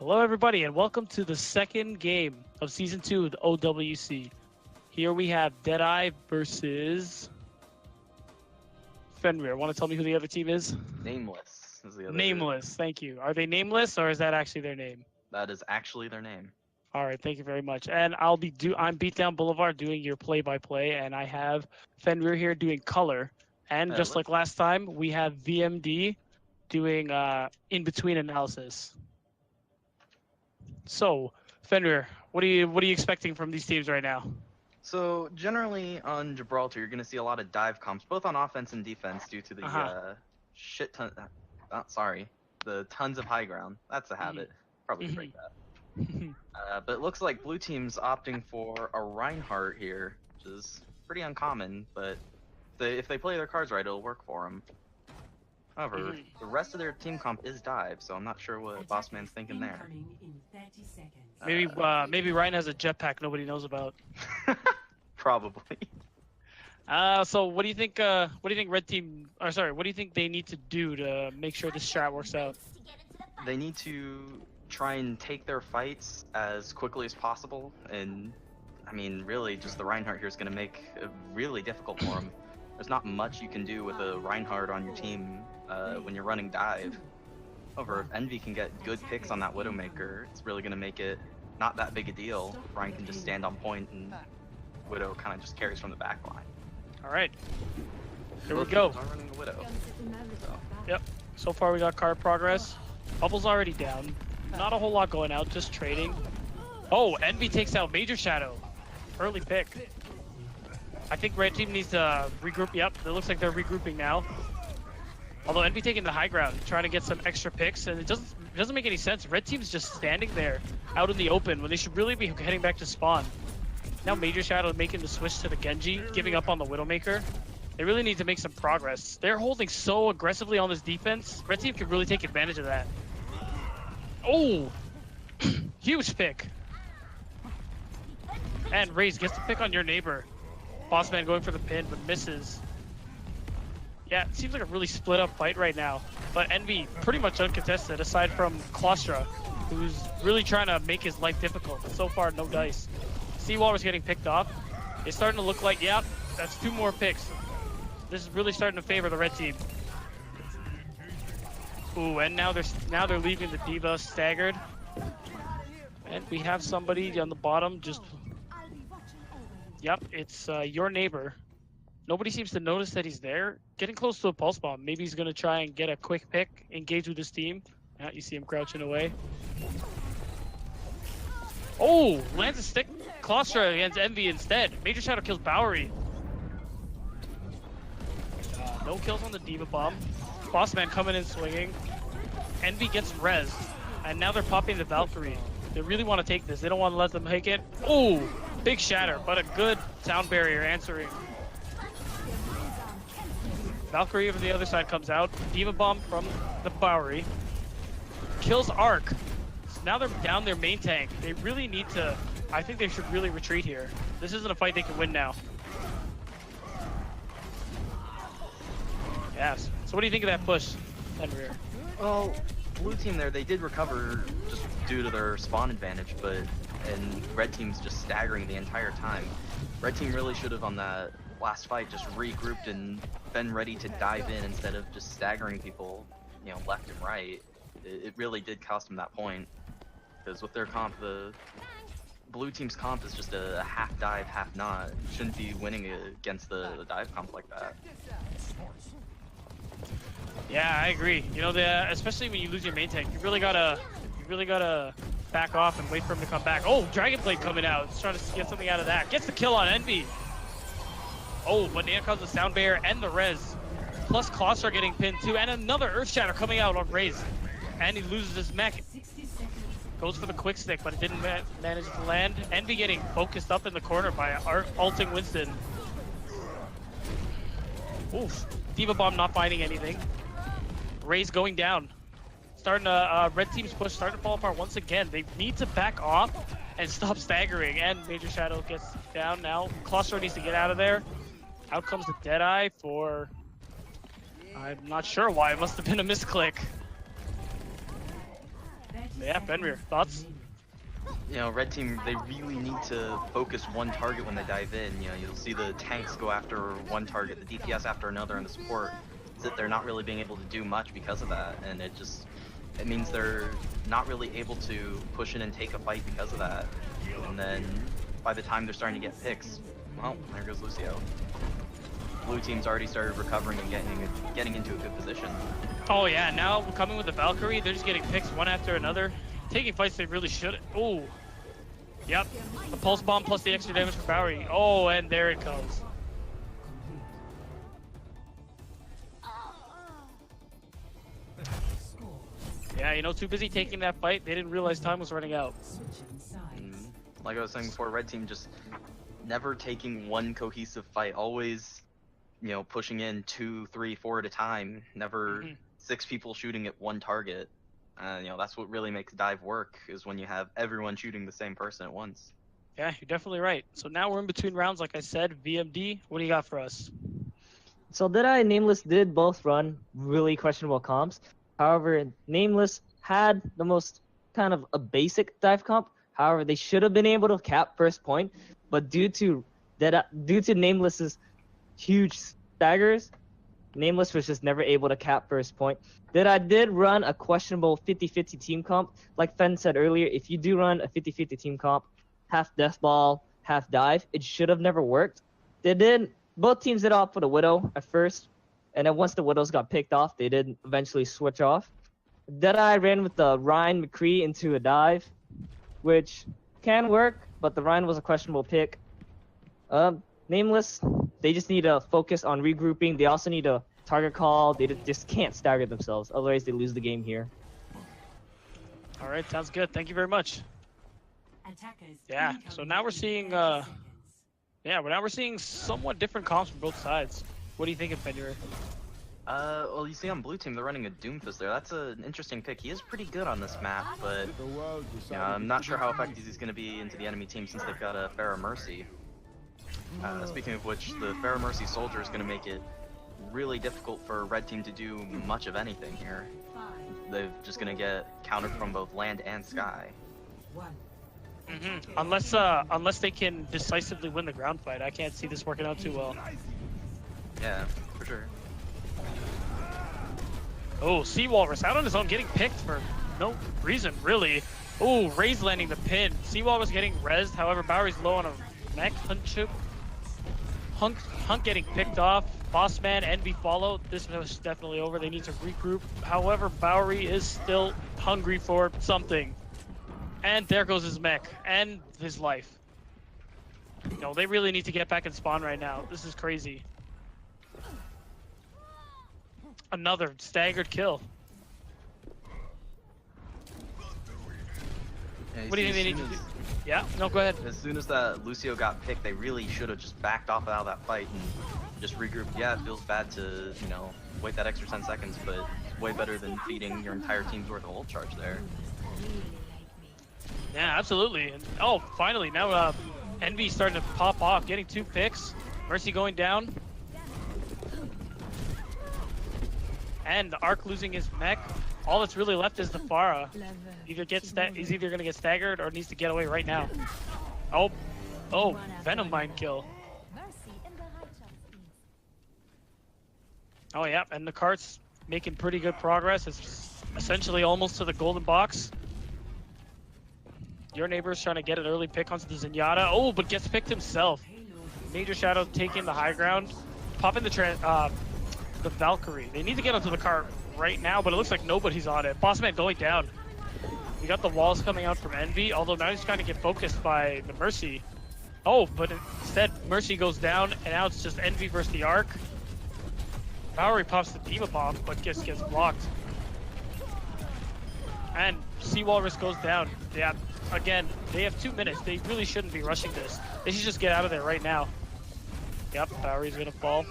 Hello everybody and welcome to the second game of Season 2 of the OWC. Here we have Deadeye versus Fenrir. Want to tell me who the other team is? Nameless is the other. Nameless, thank you. Are they nameless or is that actually their name? That is actually their name. Alright, thank you very much. And I'm Beatdown Boulevard doing your play-by-play, and I have Fenrir here doing color. And just like last time, we have VMD doing in-between analysis. So, Fenrir, what are you expecting from these teams right now? So generally on Gibraltar, you're going to see a lot of dive comps, both on offense and defense, due to the the tons of high ground. That's a habit. Probably break that. But it looks like blue team's opting for a Reinhardt here, which is pretty uncommon. But if they play their cards right, it'll work for them. However, the rest of their team comp is dive, so I'm not sure what Bossman's thinking there. Maybe Ryan has a jetpack nobody knows about. Probably. So what do you think? What do you think Red Team? Or sorry, what do you think they need to do to make sure this strat works out? They need to try and take their fights as quickly as possible, and I mean, really, just the Reinhardt here is going to make it really difficult for them. There's not much you can do with a Reinhardt on your team when you're running dive. However, if Envy can get good picks on that Widowmaker, it's really going to make it not that big a deal. Ryan can just stand on point and Widow kind of just carries from the back line. Alright. Here we go. I'm running the Widow. Yep. So far we got card progress. Bubble's already down. Not a whole lot going out, just trading. Oh, Envy takes out Major Shadow. Early pick. I think Red Team needs to regroup. Yep, it looks like they're regrouping now. Although Envy taking the high ground, trying to get some extra picks, and it doesn't make any sense. Red Team's just standing there out in the open when they should really be heading back to spawn. Now Major Shadow making the switch to the Genji, giving up on the Widowmaker. They really need to make some progress. They're holding so aggressively on this defense. Red Team could really take advantage of that. Oh! Huge pick. And Raze gets the pick on your neighbor. Bossman going for the pin, but misses. Yeah, it seems like a really split up fight right now. But Envy pretty much uncontested, aside from Claustra, who's really trying to make his life difficult. But so far, no dice. Seawaller's getting picked off. It's starting to look like, yep, that's 2 more picks. This is really starting to favor the red team. Ooh, and now they're leaving the D.Va staggered. And we have somebody on the bottom just... Yep, it's your neighbor. Nobody seems to notice that he's there. Getting close to a pulse bomb. Maybe he's going to try and get a quick pick, engage with his team. Yeah, you see him crouching away. Oh, lands a stick. Claustra against Envy instead. Major Shadow kills Bowery. No kills on the D.Va bomb. Bossman coming in swinging. Envy gets rezzed. And now they're popping the Valkyrie. They really want to take this. They don't want to let them take it. Oh, big shatter, but a good sound barrier answering. Valkyrie over the other side comes out. D.Va bomb from the Bowery. Kills Arc. So now they're down their main tank. They really need to... I think they should really retreat here. This isn't a fight they can win now. Yes. So what do you think of that push, Fenrir? Well, blue team there, they did recover just due to their spawn advantage, and red team's just staggering the entire time. Red team really should have on that last fight just regrouped and been ready to dive in instead of just staggering people, you know, left and right. It really did cost them that point, because with their comp, the blue team's comp is just a half dive, half not. You shouldn't be winning against the dive comp like that. Yeah, I agree. You know, especially when you lose your main tank, you really gotta back off and wait for him to come back. Oh, Dragon Blade coming out. He's trying to get something out of that. Gets the kill on Envy. Oh, but now comes the sound barrier and the res. Plus Claustra getting pinned too, and another Earth Shatter coming out on Raze. And he loses his mech. Goes for the quick stick, but it didn't manage to land. Envy getting focused up in the corner by ulting Winston. Oof. D.Va bomb not finding anything. Raze going down. Starting to, red team's push starting to fall apart once again. They need to back off and stop staggering. And Major Shadow gets down now. Claustra needs to get out of there. Out comes the Deadeye for... I'm not sure why. It must have been a misclick. Yeah, Fenrir, thoughts? You know, red team, they really need to focus one target when they dive in. You know, you'll see the tanks go after one target, the DPS after another, and the support. That they're not really being able to do much because of that, and it means they're not really able to push in and take a fight because of that. And then by the time they're starting to get picks, well, there goes Lucio. Blue team's already started recovering and getting into a good position. Oh yeah, now coming with the Valkyrie, they're just getting picks one after another, taking fights they really should. Oh, yep, the pulse bomb plus the extra damage for Bowery. Oh, and there it goes. Yeah, you know, too busy taking that fight, they didn't realize time was running out. Like I was saying before, red team just never taking one cohesive fight, always, you know, pushing in 2, 3, 4 at a time, never 6 people shooting at one target. You know, that's what really makes dive work, is when you have everyone shooting the same person at once. Yeah, you're definitely right. So now we're in between rounds, like I said. VMD, what do you got for us? So Deadeye and Nameless did both run really questionable comps. However, Nameless had the most kind of a basic dive comp. However, they should have been able to cap first point, but due to Nameless's huge staggers, Nameless was just never able to cap first point. Deadeye did run a questionable 50-50 team comp. Like Fen said earlier, if you do run a 50-50 team comp, half death ball, half dive, it should have never worked. Both teams did opt for the Widow at first, and then once the Widows got picked off, they did eventually switch off. Deadeye ran with the Ryan McCree into a dive, which can work, but the Ryan was a questionable pick. Nameless, they just need to focus on regrouping. They also need a target call. They just can't stagger themselves, otherwise they lose the game here. All right, sounds good. Thank you very much. Yeah, so now we're seeing we're seeing somewhat different comps from both sides. What do you think of Fenrir? Well, you see on blue team, they're running a Doomfist there. That's an interesting pick. He is pretty good on this map, but I'm not sure how effective he's going to be into the enemy team since they've got a Pharah Mercy. Speaking of which, the Pharah Mercy Soldier is going to make it really difficult for red team to do much of anything here. They're just going to get countered from both land and sky. Unless they can decisively win the ground fight, I can't see this working out too well. Yeah, for sure. Oh, Sea Walrus out on his own, getting picked for no reason, really. Oh, Ray's landing the pin. Sea Walrus getting rezzed, however, Bowery's low on a mech. Hunk getting picked off. Bossman, Envy follow. This is definitely over. They need to regroup. However, Bowery is still hungry for something. And there goes his mech and his life. No, they really need to get back and spawn right now. This is crazy. Another staggered kill. Yeah, What do you think they need to do? Yeah? No, go ahead. As soon as that Lucio got picked, they really should have just backed off out of that fight and just regrouped. Yeah, it feels bad to, you know, wait that extra 10 seconds, but it's way better than feeding your entire team's worth of ult charge there. Yeah, absolutely. And oh, finally, now Envy starting to pop off, getting 2 picks. Mercy going down. And the Arc losing his mech. All that's really left is the Pharah. He's either gonna get staggered or needs to get away right now. Oh, Venom Mind kill. Oh yeah, and the cart's making pretty good progress. It's essentially almost to the golden box. Your neighbor's trying to get an early pick onto the Zenyatta. Oh, but gets picked himself. Major Shadow taking the high ground, popping the Valkyrie. They need to get onto the cart right now, but it looks like nobody's on it. Bossman going down. We got the walls coming out from Envy, although now he's trying to get focused by the Mercy. Oh, but instead Mercy goes down, and now it's just Envy versus the Arc. Bowery pops the Diva Bomb, but gets blocked. And Sea Walrus goes down. Yeah, again, they have 2 minutes. They really shouldn't be rushing this. They should just get out of there right now. Yep, Bowery's gonna fall.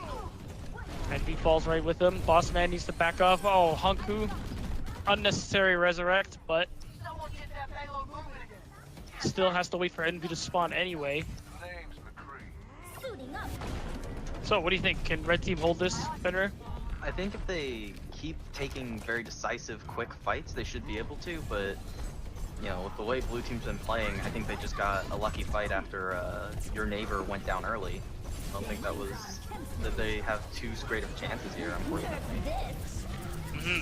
Envy falls right with him. Bossman needs to back off. Oh, Hunku. Unnecessary resurrect, but still has to wait for Envy to spawn anyway. So what do you think? Can red team hold this, Fenrir? I think if they keep taking very decisive, quick fights, they should be able to, but you know, with the way blue team's been playing, I think they just got a lucky fight after your neighbor went down early. I don't think that they have too great of chances here, unfortunately.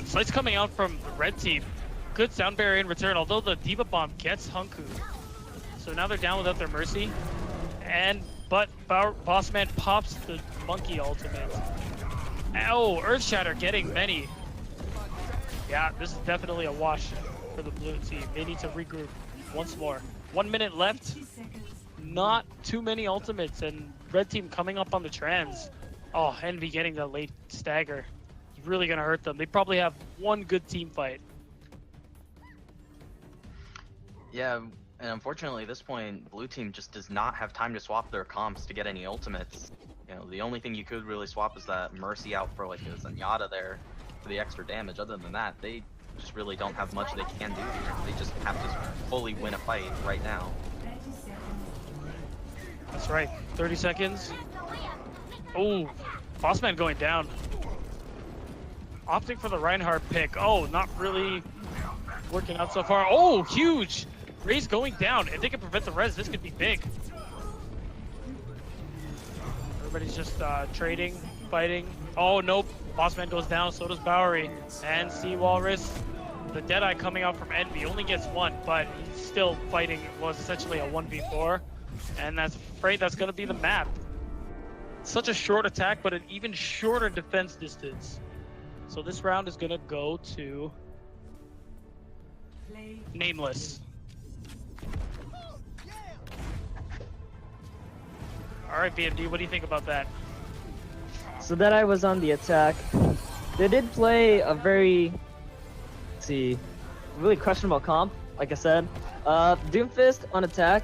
Fights coming out from the red team. Good sound barrier in return, although the Diva Bomb gets Hunku. So now they're down without their Mercy. But Bossman pops the Monkey ultimate. Oh, Earth Shatter getting many. Yeah, this is definitely a wash for the blue team. They need to regroup once more. 1 minute left. Not too many ultimates, and red team coming up on the trans. Oh, Envy getting the late stagger. It's really gonna hurt them. They probably have one good team fight. Yeah, and unfortunately at this point, blue team just does not have time to swap their comps to get any ultimates. You know, the only thing you could really swap is that Mercy out for like a Zenyatta there for the extra damage. Other than that, they just really don't have much they can do here. They just have to fully win a fight right now. That's right. 30 seconds. Oh, Bossman going down. Opting for the Reinhardt pick. Oh, not really working out so far. Oh, huge! Ray's going down. If they can prevent the res, this could be big. Everybody's just trading, fighting. Oh, nope. Bossman goes down, so does Bowery. And Sea Walrus. The Deadeye coming out from Envy only gets one, but he's still fighting. It was essentially a 1v4. And that's afraid that's going to be the map. Such a short attack, but an even shorter defense distance. So this round is going to go to Nameless. All right, BMD, what do you think about that? So Deadeye was on the attack. They did play a very, really questionable comp, like I said. Doomfist on attack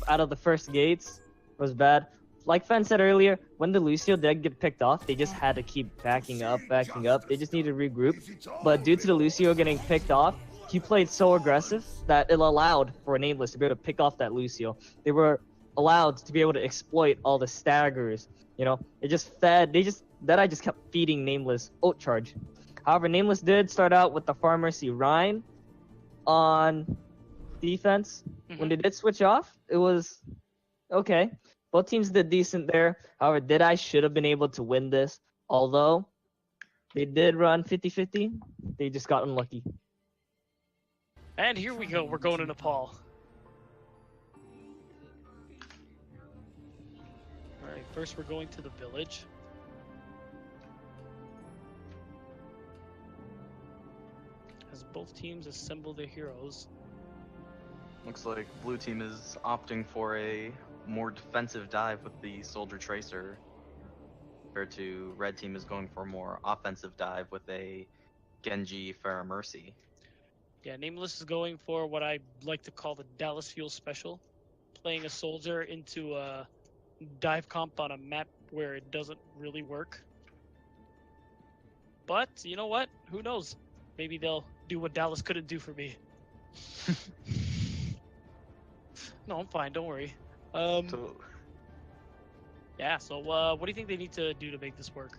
out of the first gates was bad. Like Fen said earlier, when the Lucio did get picked off, they just had to keep backing up. They just needed to regroup. But due to the Lucio getting picked off, he played so aggressive that it allowed for Nameless to be able to pick off that Lucio. They were allowed to be able to exploit all the staggers. You know, Deadeye just kept feeding Nameless ult charge. However, Nameless did start out with the Pharmacy Rhine on defense. When they did switch off, it was okay. Both teams did decent there. However, Deadeye should have been able to win this. Although they did run 50-50, they just got unlucky. And here we go. We're going to Nepal. All right, first we're going to the village. As both teams assemble their heroes. Looks like blue team is opting for a more defensive dive with the Soldier Tracer, compared to red team is going for a more offensive dive with a Genji Pharah Mercy. Yeah, Nameless is going for what I like to call the Dallas Fuel Special, playing a soldier into a dive comp on a map where it doesn't really work. But you know what? Who knows? Maybe they'll do what Dallas couldn't do for me. No, I'm fine. Don't worry. Yeah. So, what do you think they need to do to make this work?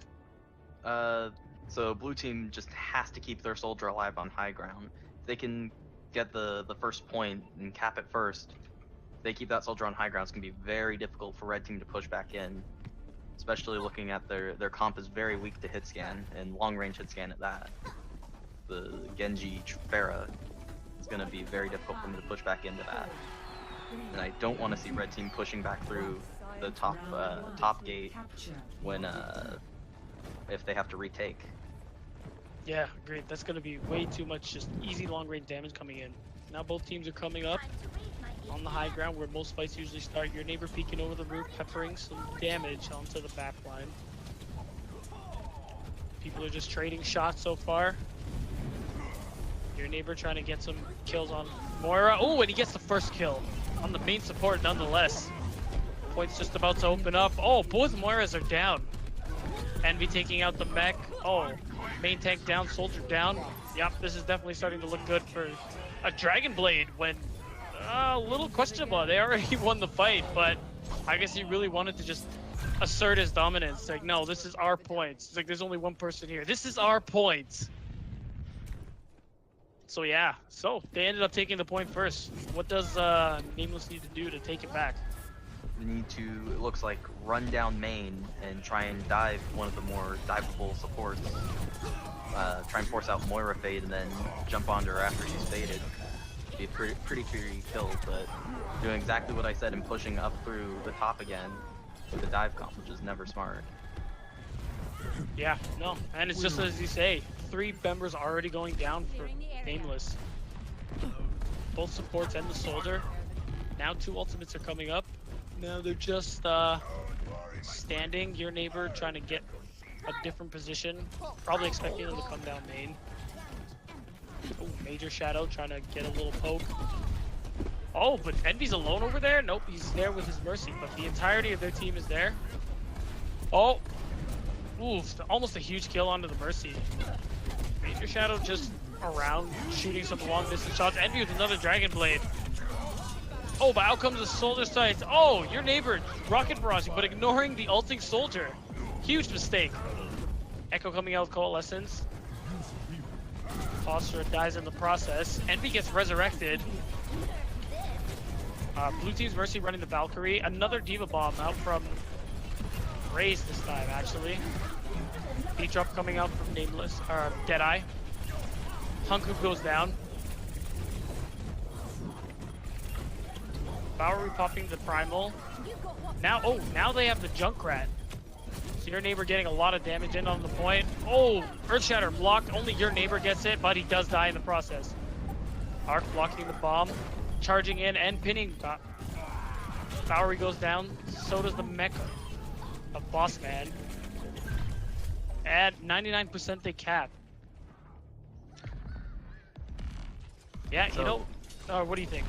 So blue team just has to keep their soldier alive on high ground. If they can get the first point and cap it first, if they keep that soldier on high ground, it's gonna be very difficult for red team to push back in. Especially looking at their comp is very weak to hit scan and long range hit scan at that. The Genji Pharah is gonna be very difficult for them to push back into that. And I don't want to see red team pushing back through the top gate when if they have to retake. Yeah, great. That's going to be way too much just easy long-range damage coming in. Now both teams are coming up on the high ground where most fights usually start. Your neighbor peeking over the roof, peppering some damage onto the back line. People are just trading shots so far. Your neighbor trying to get some kills on Moira. Oh, and he gets the first kill on the main support nonetheless. Point's just about to open up. Oh, both Moiras are down. Envy taking out the mech. Oh, main tank down, soldier down. Yep, this is definitely starting to look good for a Dragon Blade when a little questionable. They already won the fight, but I guess he really wanted to just assert his dominance. Like, no, this is our points. It's like there's only one person here. This is our points. So yeah, so they ended up taking the point first. What does Nameless need to do to take it back? We need to, it looks like, run down main and try and dive one of the more diveable supports. Try and force out Moira fade and then jump onto her after she's faded. Be a pretty kill, but doing exactly what I said and pushing up through the top again with the dive comp, which is never smart. Yeah, no, and it's just as you say, 3 members already going down for Nameless. Both supports and the soldier. Now 2 ultimates are coming up. Now they're just standing. Your neighbor trying to get a different position. Probably expecting them to come down main. Oh, Major Shadow trying to get a little poke. Oh, but Envy's alone over there? Nope, he's there with his Mercy, but the entirety of their team is there. Oh, oof, almost a huge kill onto the Mercy. Major Shadow just around, shooting some long distance shots. Envy with another Dragon Blade. Oh, but out comes the Soldier Sights. Oh, your neighbor rocket barraging, but ignoring the ulting Soldier. Huge mistake. Echo coming out with Coalescence. Foster dies in the process. Envy gets resurrected. Blue team's Mercy running the Valkyrie. Another Diva Bomb out from Raze this time, actually. Beat drop coming out from Nameless, Deadeye. Hunkook goes down. Bowery popping the Primal. Now, oh, now they have the Junkrat. So your neighbor getting a lot of damage in on the point. Oh, Earthshatter blocked. Only your neighbor gets it, but he does die in the process. Arc blocking the bomb. Charging in and pinning. Bowery goes down. So does the mech of Boss Man. At 99% they cap. Yeah, So, you know, what do you think?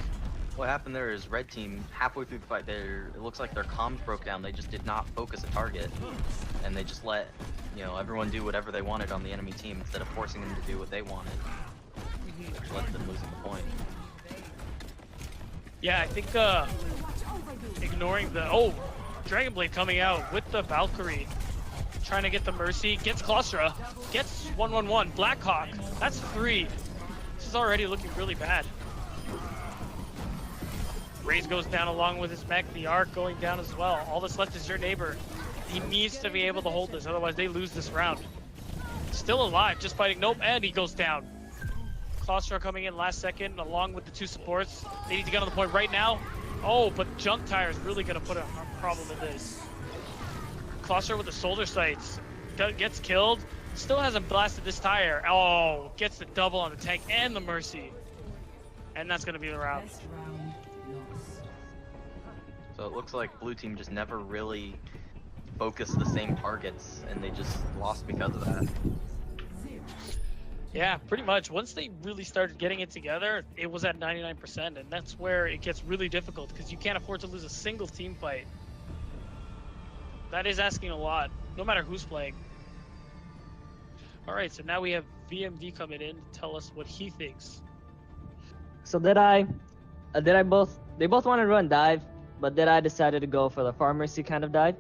What happened there is red team, halfway through the fight, it looks like their comms broke down. They just did not focus a target. And they just let, you know, everyone do whatever they wanted on the enemy team instead of forcing them to do what they wanted. Which left them losing the point. Yeah, I think ignoring the Dragon Blade coming out with the Valkyrie, trying to get the Mercy, gets Claustra, gets 1-1-1, Blackhawk, that's 3. This is already looking really bad. Raze goes down along with his mech, the Arc going down as well. All that's left is your neighbor. He needs to be able to hold this, otherwise they lose this round. Still alive, just fighting, nope, and he goes down. Claustra coming in last second, along with the 2 supports. They need to get on the point right now. Oh, but Junk Tire is really gonna put a problem in this. Claustra with the Soldier Sights gets killed. Still hasn't blasted this tire. Oh, gets the double on the tank and the Mercy. And that's gonna be the round. So it looks like blue team just never really focused the same targets, and they just lost because of that. Yeah, pretty much. Once they really started getting it together, it was at 99%, and that's where it gets really difficult, because you can't afford to lose a single team fight. That is asking a lot, no matter who's playing. Alright, so now we have VMD coming in to tell us what he thinks. So they both wanted to run dive, but Deadeye decided to go for the Pharmacy kind of dive.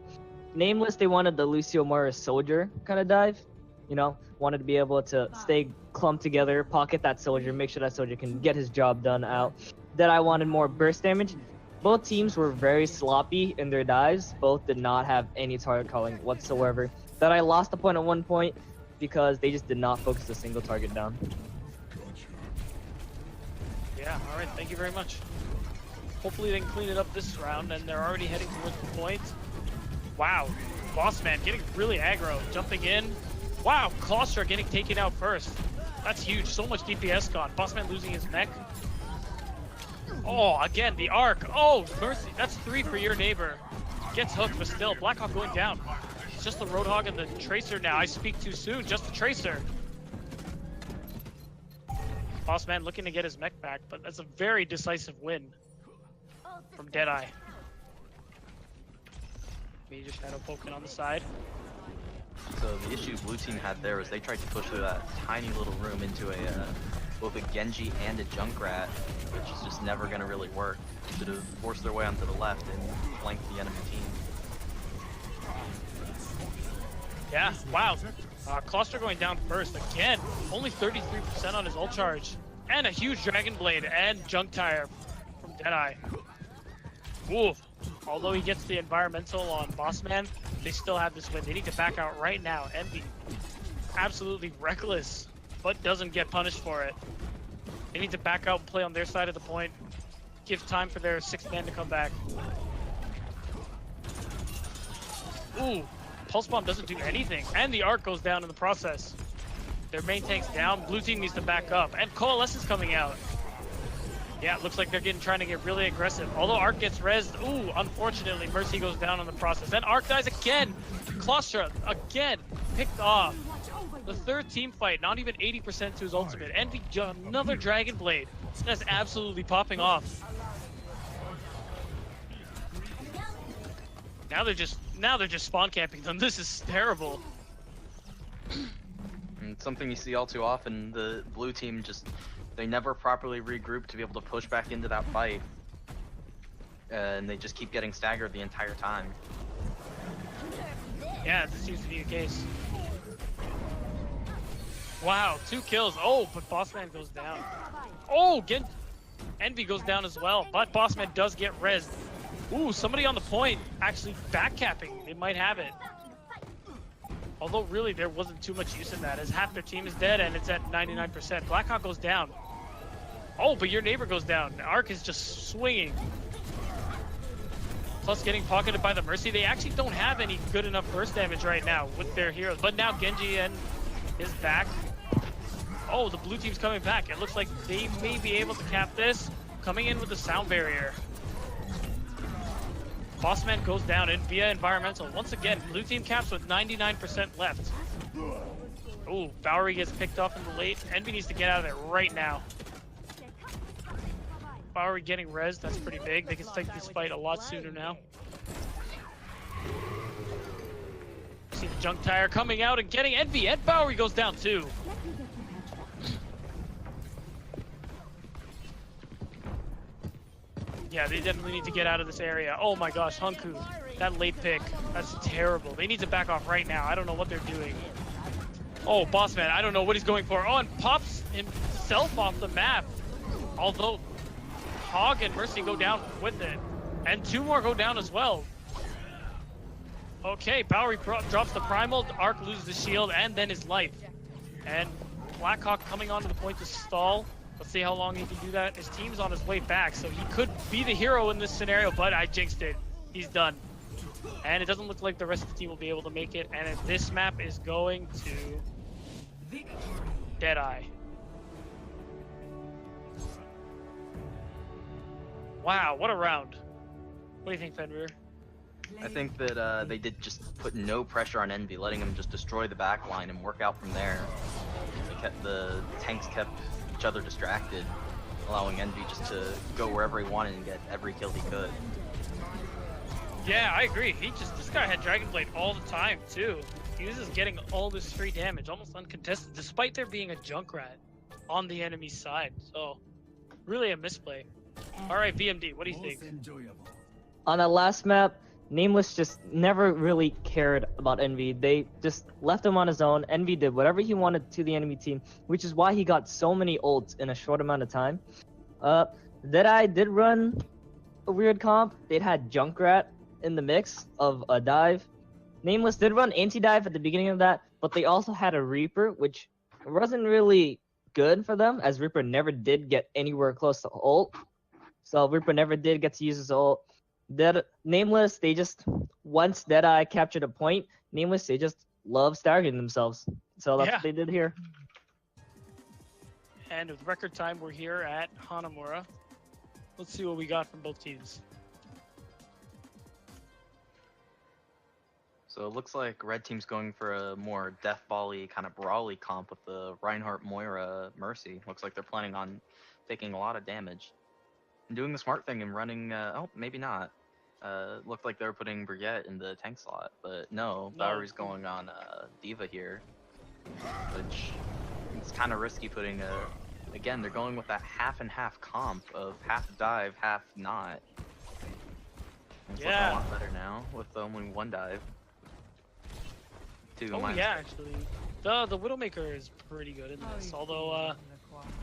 Nameless, they wanted the Lucio Moira Soldier kind of dive. You know, wanted to be able to stay clumped together, pocket that soldier, make sure that soldier can get his job done out. Deadeye wanted more burst damage. Both teams were very sloppy in their dives. Both did not have any target calling whatsoever. Deadeye lost the point at one point because they just did not focus a single target down. Yeah, alright, thank you very much. Hopefully they can clean it up this round, and they're already heading towards the point. Wow, Boss Man getting really aggro, jumping in. Wow, Claustra getting taken out first. That's huge, so much DPS gone. Boss Man losing his mech. Oh, again, the Arc. Oh, Mercy, that's 3 for your neighbor. Gets hooked, but still, Blackhawk going down. It's just the Roadhog and the Tracer now. I speak too soon, just the Tracer. Boss Man looking to get his mech back, but that's a very decisive win from Deadeye. Major Shadow poking on the side. So the issue blue team had there was they tried to push through that tiny little room into both a Genji and a Junkrat, which is just never going to really work. Should have forced their way onto the left and flanked the enemy team. Yeah, wow. Cluster going down first again. Only 33% on his ult charge. And a huge Dragon Blade and Junk Tire from Deadeye. Ooh. Although he gets the environmental on Bossman, they still have this win. They need to back out right now. Envy, absolutely reckless, but doesn't get punished for it. They need to back out and play on their side of the point. Give time for their 6th man to come back. Ooh, Pulse Bomb doesn't do anything, and the Arc goes down in the process. Their main tank's down, blue team needs to back up, and Coalesce is coming out. Yeah, it looks like they're trying to get really aggressive. Although Arc gets rezzed, ooh, unfortunately, Mercy goes down on the process. Then Arc dies again. Cluster, again, picked off. The 3rd team fight, not even 80% to his ultimate. Envy, another Dragon Blade. That's absolutely popping off. Now they're just spawn camping them. This is terrible. And something you see all too often, the blue team they never properly regroup to be able to push back into that fight. And they just keep getting staggered the entire time. Yeah, this seems to be the case. Wow, 2 kills. Oh, but Bossman goes down. Oh, Envy goes down as well, but Bossman does get rezzed. Ooh, somebody on the point actually backcapping. They might have it. Although really there wasn't too much use in that, as half their team is dead and it's at 99%. Blackhawk goes down. Oh, but your neighbor goes down. Arc is just swinging. Plus getting pocketed by the Mercy. They actually don't have any good enough burst damage right now with their heroes. But now Genji is back. Oh, the blue team's coming back. It looks like they may be able to cap this. Coming in with the sound barrier. Bossman goes down in via environmental. Once again, blue team caps with 99% left. Ooh, Bowery gets picked off in the late. Envy needs to get out of there right now. Bowery getting rezzed, that's pretty big. They can take this fight a lot sooner now. See the Junk Tire coming out and getting Envy, and Bowery goes down too. Yeah, they definitely need to get out of this area. Oh my gosh, Hunku, that late pick, that's terrible. They need to back off right now. I don't know what they're doing. Oh, Bossman, I don't know what he's going for. Oh, and pops himself off the map. Although Hog and Mercy go down with it. And 2 more go down as well. Okay, Bowery drops the Primal, Arc loses the shield, and then his life. And Blackhawk coming onto the point to stall. Let's see how long he can do that. His team's on his way back, so he could be the hero in this scenario, but I jinxed it. He's done. And it doesn't look like the rest of the team will be able to make it, and this map is going to Deadeye. Wow, what a round. What do you think, Fenrir? I think that they did just put no pressure on Envy, letting him just destroy the back line and work out from there. The tanks kept each other distracted, allowing Envy just to go wherever he wanted and get every kill he could. Yeah, I agree. This guy had Dragon Blade all the time too. He was just getting all this free damage, almost uncontested, despite there being a Junkrat on the enemy side. So, really a misplay. All right, BMD, what do you think? On that last map, Nameless just never really cared about Envy. They just left him on his own. Envy did whatever he wanted to the enemy team, which is why he got so many ults in a short amount of time. Deadeye did run a weird comp. They had Junkrat in the mix of a dive. Nameless did run anti-dive at the beginning of that, but they also had a Reaper, which wasn't really good for them, as Reaper never did get anywhere close to ult. So Reaper never did get to use his ult. Nameless, they just, once Deadeye captured a point, Nameless, they just love staggering themselves. So that's what they did here. And with record time, we're here at Hanamura. Let's see what we got from both teams. So it looks like Red Team's going for a more Death Ball-y kind of brawly comp with the Reinhardt Moira Mercy. Looks like they're planning on taking a lot of damage. And doing the smart thing and running, oh, maybe not. Looked like they were putting Brigitte in the tank slot, but no, Bowery's going on Diva here, which it's kind of risky putting again, they're going with that half and half comp of half dive, half not. It's looking a lot better now with only 1 dive. too. Oh yeah, actually. The Widowmaker is pretty good in this, although,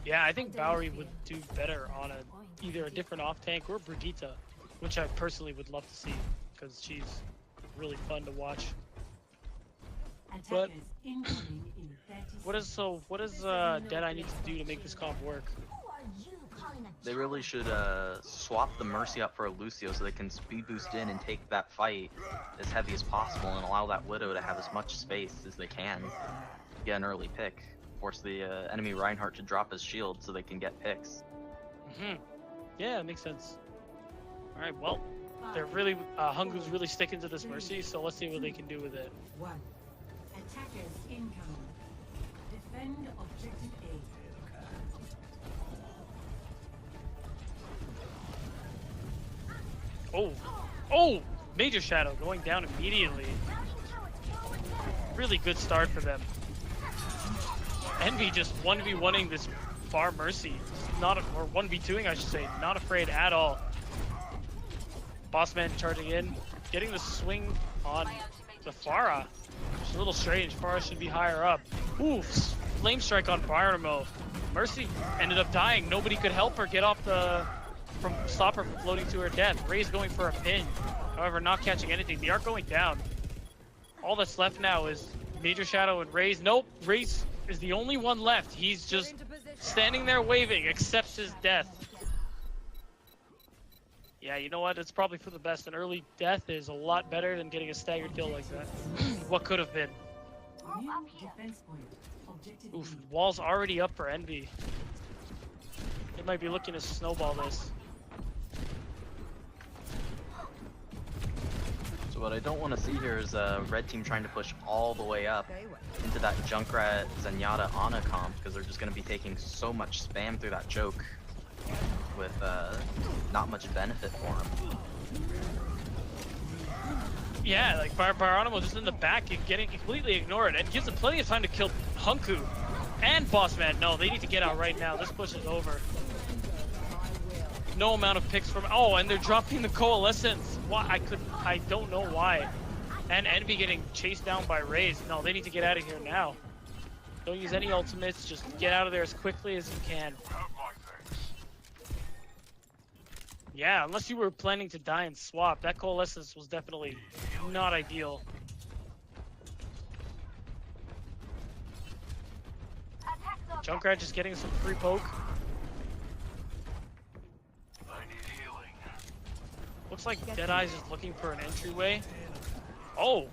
yeah, I think Bowery would do better on either a different off-tank or Brigitte, which I personally would love to see, because she's really fun to watch. But what does Deadeye need to do to make this comp work? They really should swap the Mercy up for a Lucio so they can speed boost in and take that fight as heavy as possible and allow that Widow to have as much space as they can. Get an early pick. Force the enemy Reinhardt to drop his shield so they can get picks. Yeah, that makes sense. Alright, well, they're really, Hungu's really sticking to this Mercy, so let's see what they can do with it. Attackers incoming. Defend objective A. Oh, Major Shadow going down immediately. Really good start for them. Envy just 1v1ing this far Mercy. Or 1v2ing, I should say. Not afraid at all. Bossman charging in. Getting the swing on the Pharah. It's a little strange. Pharah should be higher up. Ooh, flame strike on Byramo. Mercy ended up dying. Nobody could help her get off stop her from floating to her death. Ray's going for a pin. However, not catching anything. They are going down. All that's left now is Major Shadow and Ray's. Nope, Ray's is the only one left. He's just standing there waving, accepts his death. Yeah, you know what? It's probably for the best. An early death is a lot better than getting a staggered kill like that. What could have been? Oof, wall's already up for Envy. They might be looking to snowball this. So what I don't want to see here is red team trying to push all the way up into that Junkrat Zenyatta Ana comp, because they're just going to be taking so much spam through that choke with not much benefit for them. Yeah, like Byramo just in the back and getting completely ignored, and gives them plenty of time to kill Hunku and Bossman. No, they need to get out right now. This push is over. No amount of picks from. Oh, and they're dropping the Coalescence. Why? I don't know why. And Envy getting chased down by Raze. No, they need to get out of here now. Don't use any ultimates. Just get out of there as quickly as you can. Yeah, unless you were planning to die and swap, that Coalescence was definitely not ideal. Junkrat just getting some free poke. Looks like Deadeye's just looking for an entryway. Oh!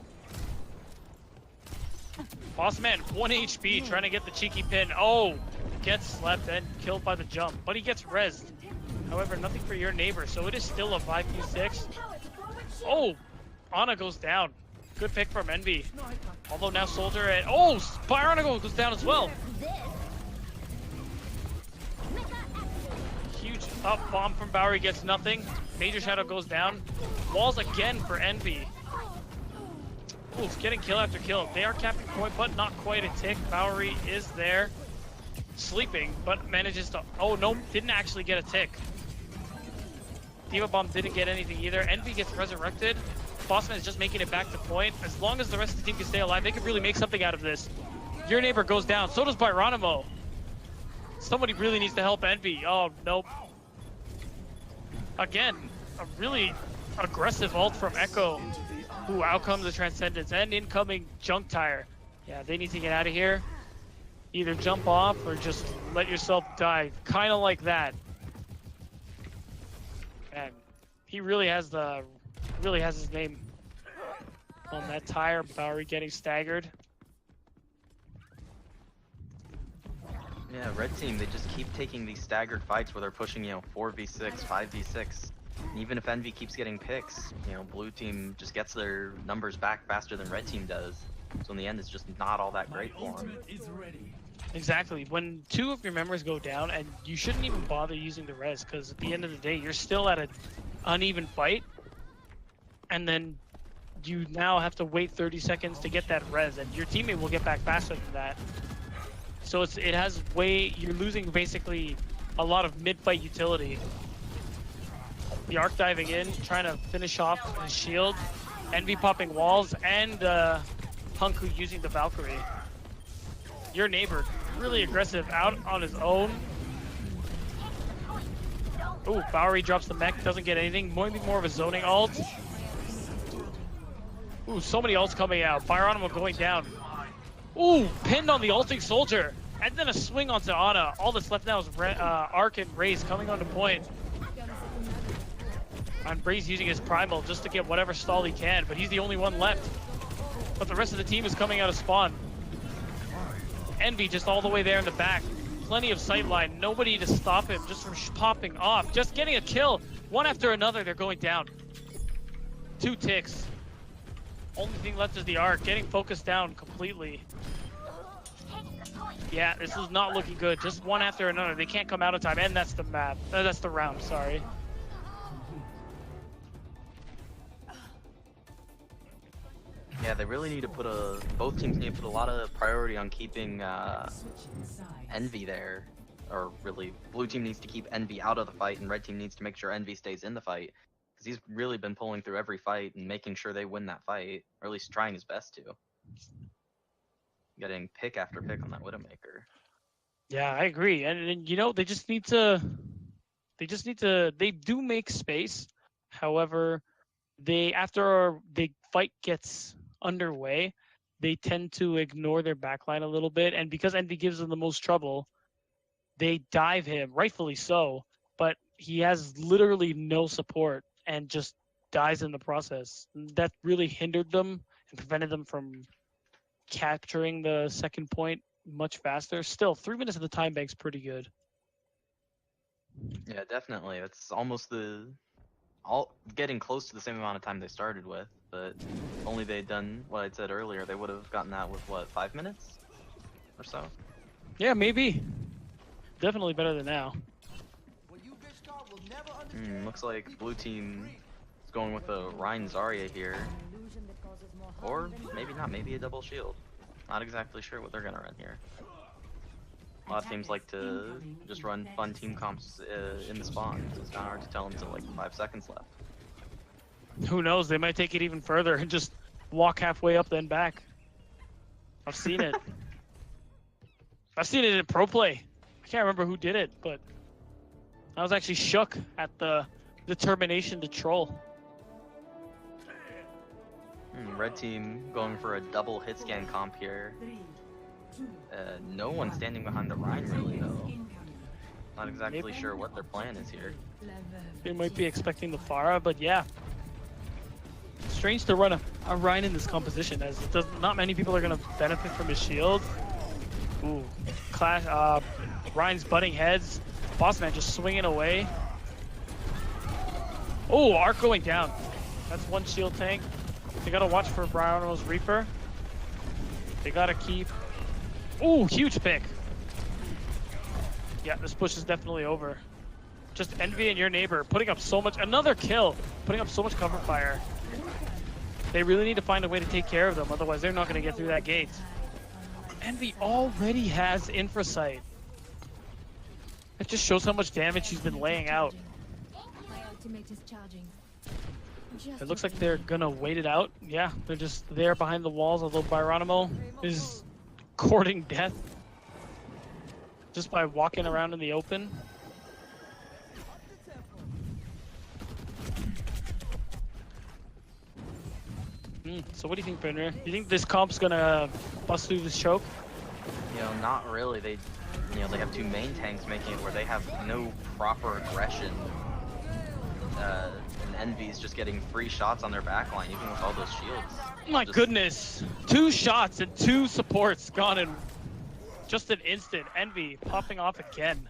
Bossman, 1 HP, trying to get the cheeky pin. Oh! Gets slept and killed by the jump, but he gets rezzed. However, nothing for your neighbor, so it is still a 5v6. Oh! Ana goes down. Good pick from Envy. Although now Soldier and... Oh! Byronico goes down as well! Huge up bomb from Bowery, gets nothing. Major Shadow goes down. Walls again for Envy. Ooh, it's getting kill after kill. They are capping point, but not quite a tick. Bowery is there. Sleeping, but manages to... Oh, no, didn't actually get a tick. Diva Bomb didn't get anything either. Envy gets resurrected. Bossman is just making it back to point. As long as the rest of the team can stay alive, they could really make something out of this. Your neighbor goes down. So does Byronico. Somebody really needs to help Envy. Oh, nope. Again, a really aggressive ult from Echo, who outcomes the Transcendence, and incoming Junk Tire. Yeah, they need to get out of here. Either jump off or just let yourself die. Kind of like that. Man, he really has his name on that tire. Bowery getting staggered. Yeah, red team, they just keep taking these staggered fights where they're pushing, 4v6, 5v6. And even if Envy keeps getting picks, blue team just gets their numbers back faster than red team does. So in the end, it's just not all that great for them. Exactly. When 2 of your members go down, and you shouldn't even bother using the res, because at the end of the day, you're still at an uneven fight. And then you now have to wait 30 seconds to get that res, and your teammate will get back faster than that. So you're losing basically a lot of mid-fight utility. The arc diving in, trying to finish off his shield. Envy popping walls, and Punku using the Valkyrie. Your neighbor, really aggressive, out on his own. Ooh, Bowery drops the mech, doesn't get anything. Maybe more of a zoning ult. Ooh, so many ults coming out. Byronimo going down. Ooh, pinned on the ulting soldier. And then a swing onto Ana. All that's left now is Arc and Raze coming onto point. And Raze using his primal just to get whatever stall he can, but he's the only one left. But the rest of the team is coming out of spawn. Envy just all the way there in the back. Plenty of sightline, nobody to stop him just from popping off. Just getting a kill. One after another, they're going down. 2 ticks. Only thing left is the Arc, getting focused down completely. Yeah, this is not looking good. Just one after another. They can't come out of time, and that's the map. That's the round, sorry. Yeah, they really need to put both teams need to put a lot of priority on keeping Envy there. Or really, blue team needs to keep Envy out of the fight, and red team needs to make sure Envy stays in the fight. Because he's really been pulling through every fight and making sure they win that fight, or at least trying his best to. Getting pick after pick on that Widowmaker. Yeah, I agree. And you know, they do make space. However, after the fight gets underway, they tend to ignore their backline a little bit. And because Envy gives them the most trouble, they dive him, rightfully so. But he has literally no support and just dies in the process. That really hindered them and prevented them from capturing the second point much faster. Still, 3 minutes of the time bank's pretty good. Yeah, definitely. It's almost getting close to the same amount of time they started with, but only they'd done what I'd said earlier, they would have gotten that with what, 5 minutes or so? Yeah, maybe. Definitely better than now. Looks like blue team is going with a Rein Zarya here. Or maybe not, maybe a double shield. Not exactly sure what they're gonna run here. A lot of teams like to just run fun team comps in the spawn, so it's kind of hard to tell until like 5 seconds left. Who knows, they might take it even further and just walk halfway up then back. I've seen it. I've seen it in pro play. I can't remember who did it, but I was actually shook at the determination to troll. Red team going for a double hit scan comp here. No one standing behind the Rein really though. Not exactly sure what their plan is here. They might be expecting the Pharah, but yeah. Strange to run a Rein in this composition, as not many people are going to benefit from his shield. Ooh, Rein's butting heads. Bossman just swinging away. Oh, Arc going down. That's one shield tank. They gotta watch for Browno's Reaper. They gotta keep... Ooh, huge pick. Yeah, this push is definitely over. Just Envy and your neighbor putting up so much... Another kill! Putting up so much cover fire. They really need to find a way to take care of them, otherwise they're not gonna get through that gate. Envy already has Infrasight. It just shows how much damage he's been laying out. It looks like they're gonna wait it out. Yeah, they're just there behind the walls, although Byronimo is courting death just by walking around in the open. So what do you think, Benner? Do you think this comp's gonna bust through this choke? You know, not really. They have 2 main tanks making it where they have no proper aggression. And Envy's just getting free shots on their backline, even with all those shields. My goodness! 2 shots and 2 supports gone in just an instant. Envy popping off again.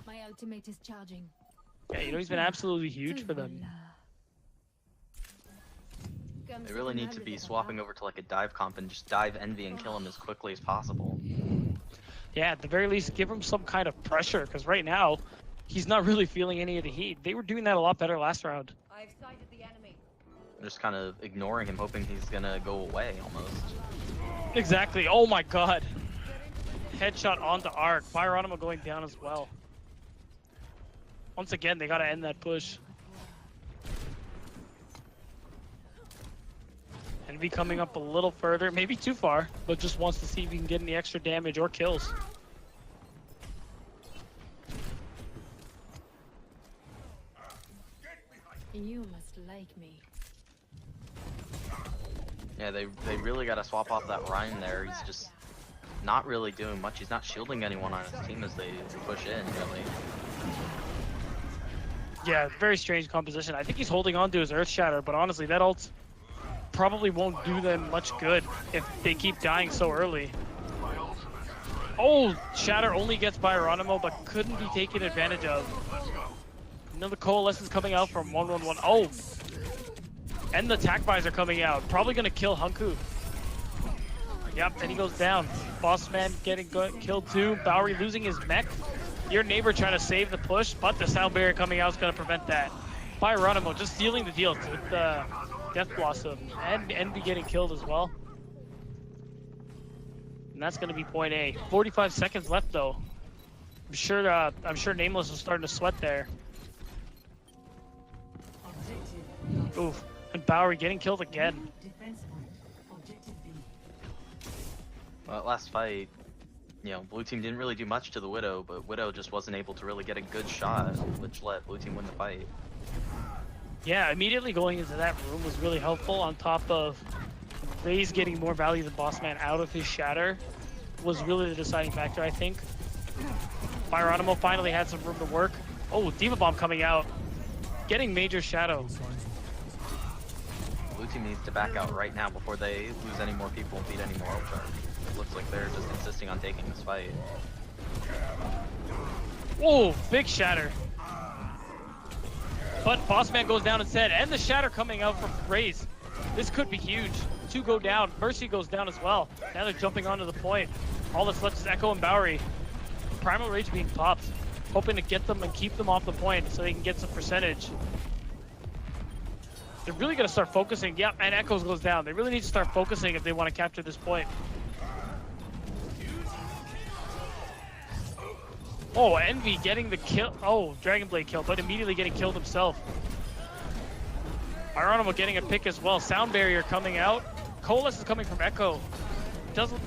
My ultimate is charging. Yeah, you know, he's been absolutely huge for them. They really need to be swapping over to like a dive comp and just dive Envy and kill him as quickly as possible. Yeah, at the very least, give him some kind of pressure, because right now, he's not really feeling any of the heat. They were doing that a lot better last round. I've sighted the enemy. Just kind of ignoring him, hoping he's gonna go away almost. Exactly. Oh my god. Headshot onto Arc. Byronimo going down as well. Once again, they gotta end that push. Envy coming up a little further, maybe too far, but just wants to see if he can get any extra damage or kills. You must like me. Yeah, they really got to swap off that Ryan there. He's just not really doing much. He's not shielding anyone on his team as they push in, really. Yeah, very strange composition. I think he's holding on to his Earth Shatter, but honestly, that ult probably won't do them much good if they keep dying so early. Oh, Shatter only gets by Geronimo, but couldn't be taken advantage of. Another Coalescence coming out from 111. Oh, and the attack visor coming out. Probably gonna kill Hunku. Yep, and he goes down. Boss man getting killed too. Bowery losing his mech. Your neighbor trying to save the push, but the sound barrier coming out is gonna prevent that. Geronimo just sealing the deal with the Death Blossom, and Envy getting killed as well. And that's gonna be point A. 45 seconds left though. I'm sure Nameless is starting to sweat there. Oof, and Bowery getting killed again. Well, that last fight, you know, blue team didn't really do much to the Widow, but Widow just wasn't able to really get a good shot, which let blue team win the fight. Yeah, immediately going into that room was really helpful, on top of Raze getting more value than Bossman out of his Shatter was really the deciding factor, I think. Geronimo finally had some room to work. Oh, Diva Bomb coming out, getting major Shadow. Blue team needs to back out right now before they lose any more people and beat any more Ultra. It looks like they're just insisting on taking this fight. Oh, big Shatter. But Bossman goes down instead, and the Shatter coming out from Raze. This could be huge. 2 go down. Mercy goes down as well. Now they're jumping onto the point. All that's left is Echo and Bowery. Primal Rage being popped, hoping to get them and keep them off the point so they can get some percentage. They're really going to start focusing. Yep, and Echoes goes down. They really need to start focusing if they want to capture this point. Oh, Envy getting the kill. Oh, Dragon Blade kill, but immediately getting killed himself. Geronimo getting a pick as well. Sound barrier coming out. Coalesce is coming from Echo. Doesn't.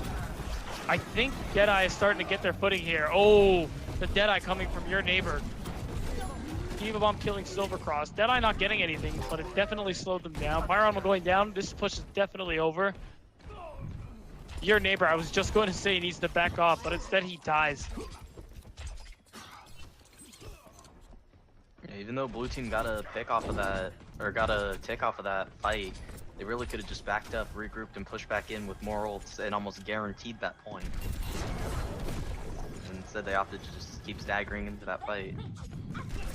I think Deadeye is starting to get their footing here. Oh, the Deadeye coming from your neighbor. Diva Bomb killing Silvercross. Deadeye not getting anything, but it definitely slowed them down. Geronimo going down. This push is definitely over. Your neighbor, I was just going to say he needs to back off, but instead he dies. Yeah, even though blue team got a pick off of that, or got a tick off of that fight, they really could have just backed up, regrouped, and pushed back in with more ults and almost guaranteed that point. And instead they opted to just keep staggering into that fight.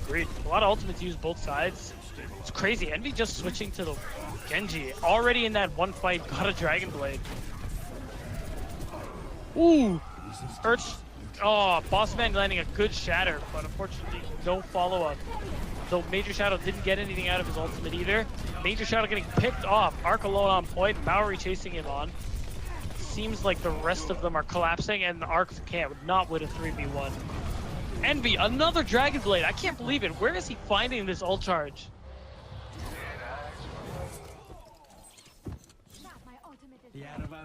Agreed. A lot of ultimates use both sides. It's crazy. Envy just switching to the Genji. Already in that one fight, got a Dragon Blade. Ooh! Urch. Oh, Bossman landing a good Shatter, but unfortunately no follow-up. Though Major Shadow didn't get anything out of his ultimate either. Major Shadow getting picked off. Arc alone on point. Bowery chasing him on. Seems like the rest of them are collapsing, and the Arc can't not win a 3v1. Envy, another Dragon Blade. I can't believe it. Where is he finding this ult charge?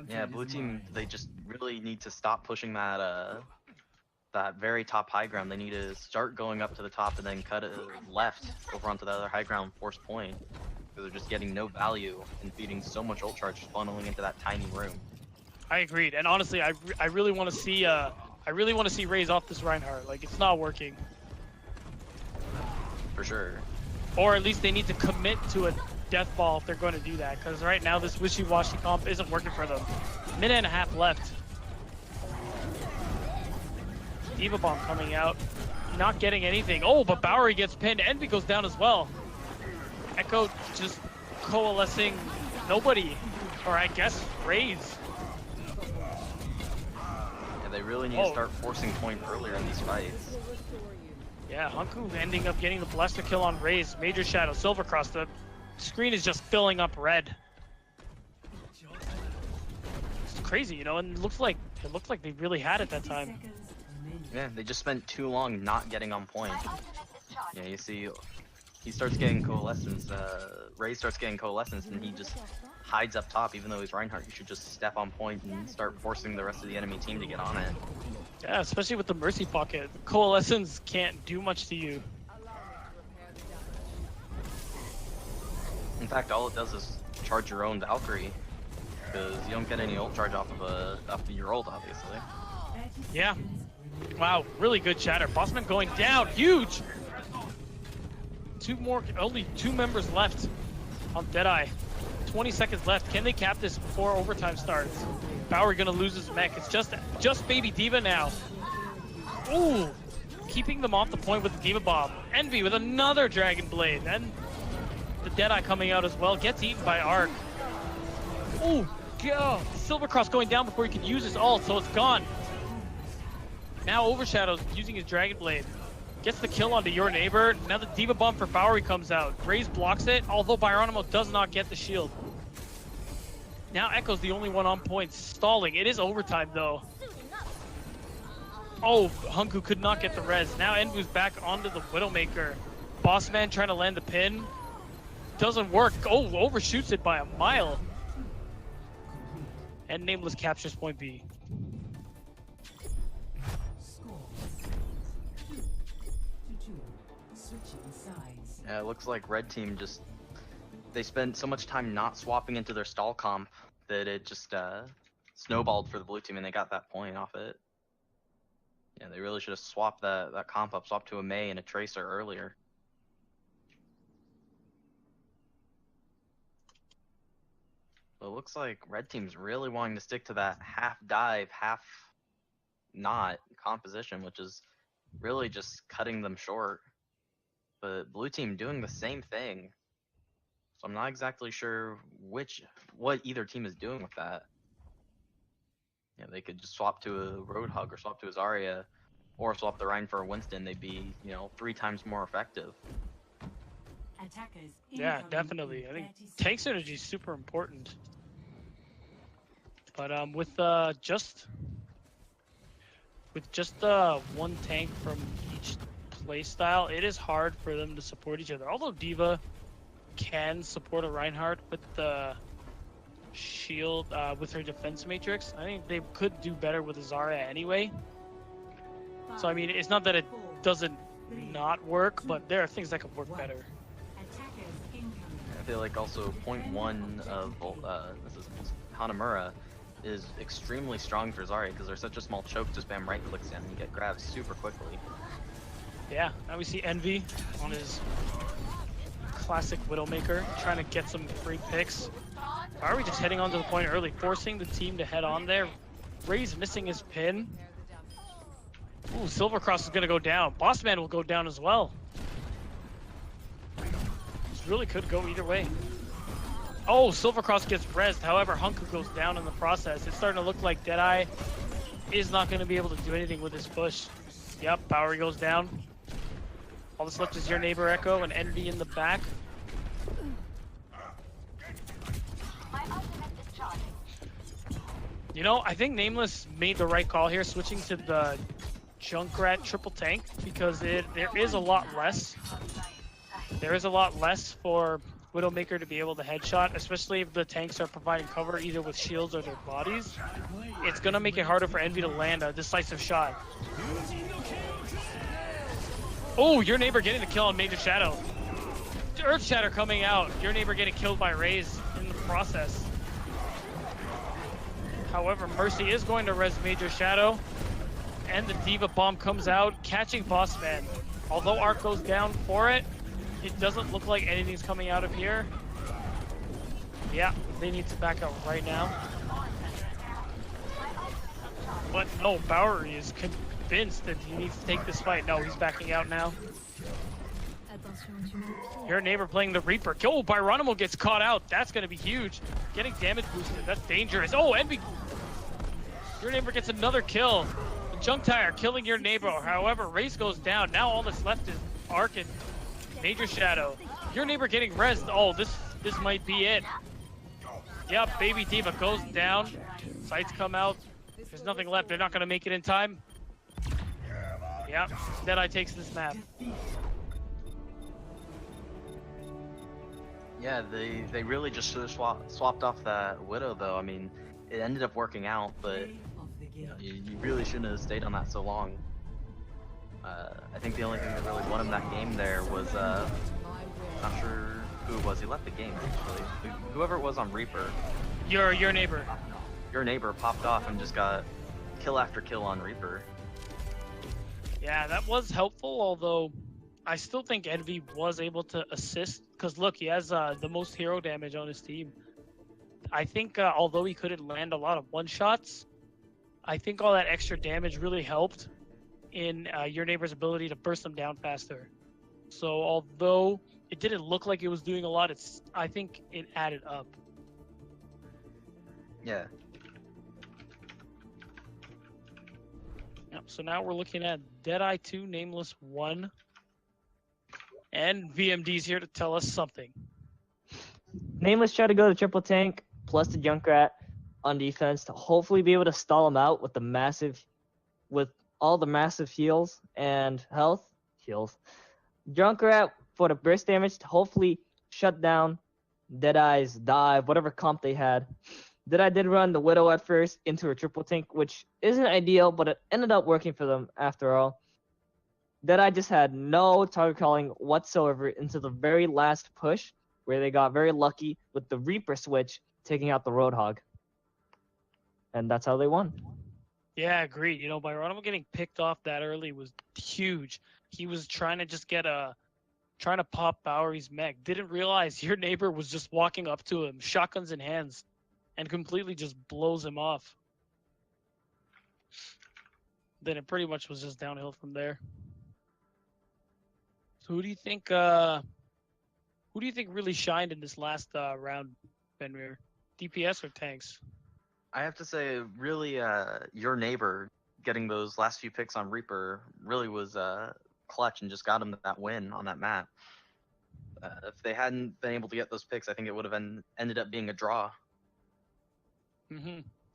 Yeah, blue team, they just really need to stop pushing that that very top high ground. They need to start going up to the top and then cut it left over onto the other high ground force point. Because they're just getting no value and feeding so much ult charge funneling into that tiny room. I agreed, and honestly, I really want to see Raze off this Reinhardt. Like, it's not working. For sure. Or at least they need to commit to a death ball if they're going to do that, because right now this wishy-washy comp isn't working for them. Minute and a half left. Diva Bomb coming out, not getting anything. Oh, but Bowery gets pinned. Envy goes down as well. Echo just coalescing nobody, or I guess Raze. Yeah, they really need to start forcing point earlier in these fights. Yeah, Hunku ending up getting the blaster kill on Raze. Major Shadow, Silvercross. The screen is just filling up red. It's crazy, you know, and it looked like they really had it that time. Yeah, they just spent too long not getting on point. Yeah, you see he starts getting coalescence. Ray starts getting coalescence, and he just hides up top. Even though he's Reinhardt, you should just step on point and start forcing the rest of the enemy team to get on it. Yeah, especially with the Mercy pocket. Coalescence can't do much to you. In fact, all it does is charge your own Valkyrie, because you don't get any ult charge off of your ult, obviously. Yeah. Wow, really good shatter. Bossman going down, huge! Only 2 members left on Deadeye. 20 seconds left. Can they cap this before overtime starts? Bowery gonna lose his mech. It's just Baby D.Va now. Ooh, keeping them off the point with the D.Va bomb. Envy with another Dragon Blade, and the Deadeye coming out as well. Gets eaten by Arc. Ooh, go! Silvercross going down before he can use his ult, so it's gone. Now Overshadow's using his Dragon Blade. Gets the kill onto your neighbor. Now the D.Va bomb for Bowery comes out. Graze blocks it, although Bioronimo does not get the shield. Now Echo's the only one on point, stalling. It is overtime though. Oh, Hunku could not get the res. Now Envu's back onto the Widowmaker. Bossman trying to land the pin. Doesn't work. Oh, overshoots it by a mile. And Nameless captures point B. Yeah, it looks like red team they spent so much time not swapping into their stall comp that it just snowballed for the blue team, and they got that point off it. Yeah, they really should have swapped that comp up, swapped to a Mei and a Tracer earlier. But it looks like red team's really wanting to stick to that half dive, half not composition, which is really just cutting them short. But blue team doing the same thing. So I'm not exactly sure what either team is doing with that. Yeah, they could just swap to a Roadhog or swap to a Zarya, or swap the Rein for a Winston. They'd be, 3 times more effective. Yeah, definitely. I think tank synergy is super important. But with just one tank from each playstyle, it is hard for them to support each other. Although D.Va can support a Reinhardt with the shield, with her defense matrix, I think they could do better with a Zarya anyway. So I mean, it's not that it doesn't not work, but there are things that could work better. I feel like also point 1 of this is Hanamura is extremely strong for Zarya because they're such a small choke to spam right clicks in and get grabs super quickly. Yeah, now we see Envy on his classic Widowmaker, trying to get some free picks. Are we just heading onto the point early, forcing the team to head on there? Ray's missing his pin. Ooh, Silvercross is gonna go down. Bossman will go down as well. This really could go either way. Oh, Silvercross gets rezzed. However, Hunku goes down in the process. It's starting to look like Deadeye is not going to be able to do anything with his push. Yep, Bowery goes down. All that's left is your neighbor Echo and Envy in the back. I think Nameless made the right call here, switching to the Junkrat triple tank, because there is a lot less. There is a lot less for Widowmaker to be able to headshot, especially if the tanks are providing cover either with shields or their bodies. It's gonna make it harder for Envy to land a decisive shot. Oh, your neighbor getting the kill on Major Shadow. Earth Shatter coming out. Your neighbor getting killed by Raze in the process. However, Mercy is going to res Major Shadow, and the D.Va bomb comes out, catching Bossman. Although Arc goes down for it, it doesn't look like anything's coming out of here. Yeah, they need to back out right now. But no, Bowery is convinced that he needs to take this fight. No, he's backing out now. Your neighbor playing the Reaper. Oh, Bioronimo gets caught out. That's going to be huge. Getting damage boosted. That's dangerous. Oh, Envy. Your neighbor gets another kill. The Junk Tire killing your neighbor. However, Race goes down. Now all that's left is Arc and Major Shadow. Your neighbor getting rezzed. Oh, this might be it. Yep, Baby D.Va goes down. Sights come out. There's nothing left. They're not going to make it in time. Yep, Deadeye takes this map. Yeah, they really just should have swapped off that Widow though. I mean, it ended up working out, but Play of the game. you really shouldn't have stayed on that so long. I think the only thing that really won him that game there was not sure who it was. He left the game actually. Whoever it was on Reaper. Your neighbor. Your neighbor popped off and just got kill after kill on Reaper. Yeah, that was helpful, although I still think Envy was able to assist, because look, he has the most hero damage on his team. I think although he couldn't land a lot of one-shots, I think all that extra damage really helped in your neighbor's ability to burst them down faster. So although it didn't look like it was doing a lot, I think it added up. Yeah. Yep, so now we're looking at Deadeye 2, Nameless 1. And VMD's here to tell us something. Nameless tried to go to triple tank plus the Junkrat on defense to hopefully be able to stall him out with all the massive heals and health. Junkrat for the burst damage to hopefully shut down Deadeye's dive, whatever comp they had. Deadeye did run the Widow at first into a triple tank, which isn't ideal, but it ended up working for them after all. Deadeye just had no target calling whatsoever into the very last push, where they got very lucky with the Reaper switch taking out the Roadhog. And that's how they won. Yeah, agreed. You know, Byronimo getting picked off that early was huge. He was trying to just trying to pop Bowery's mech. Didn't realize your neighbor was just walking up to him, shotguns in hands, and completely just blows him off. Then it pretty much was just downhill from there. So who do you think really shined in this last round, Benrir? DPS or tanks? I have to say, really, your neighbor getting those last few picks on Reaper really was clutch and just got him that win on that map. If they hadn't been able to get those picks, I think it would have ended up being a draw.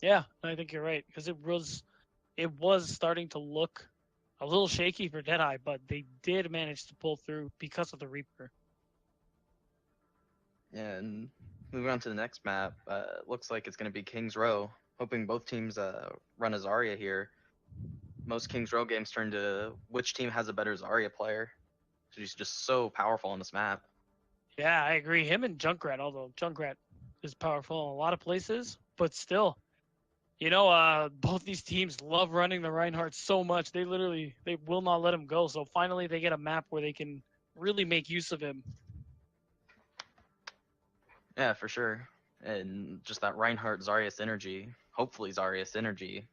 Yeah, I think you're right, because it was starting to look a little shaky for Deadeye, but they did manage to pull through because of the Reaper. Yeah, and moving on to the next map, looks like it's going to be King's Row. Hoping both teams run a Zarya here. Most King's Row games turn to which team has a better Zarya player. She's just so powerful on this map. Yeah, I agree. Him and Junkrat, although Junkrat is powerful in a lot of places, but still, you know, both these teams love running the Reinhardt so much. They will not let him go. So finally they get a map where they can really make use of him. Yeah, for sure. And just that Reinhardt Zarya synergy, hopefully Zarya synergy,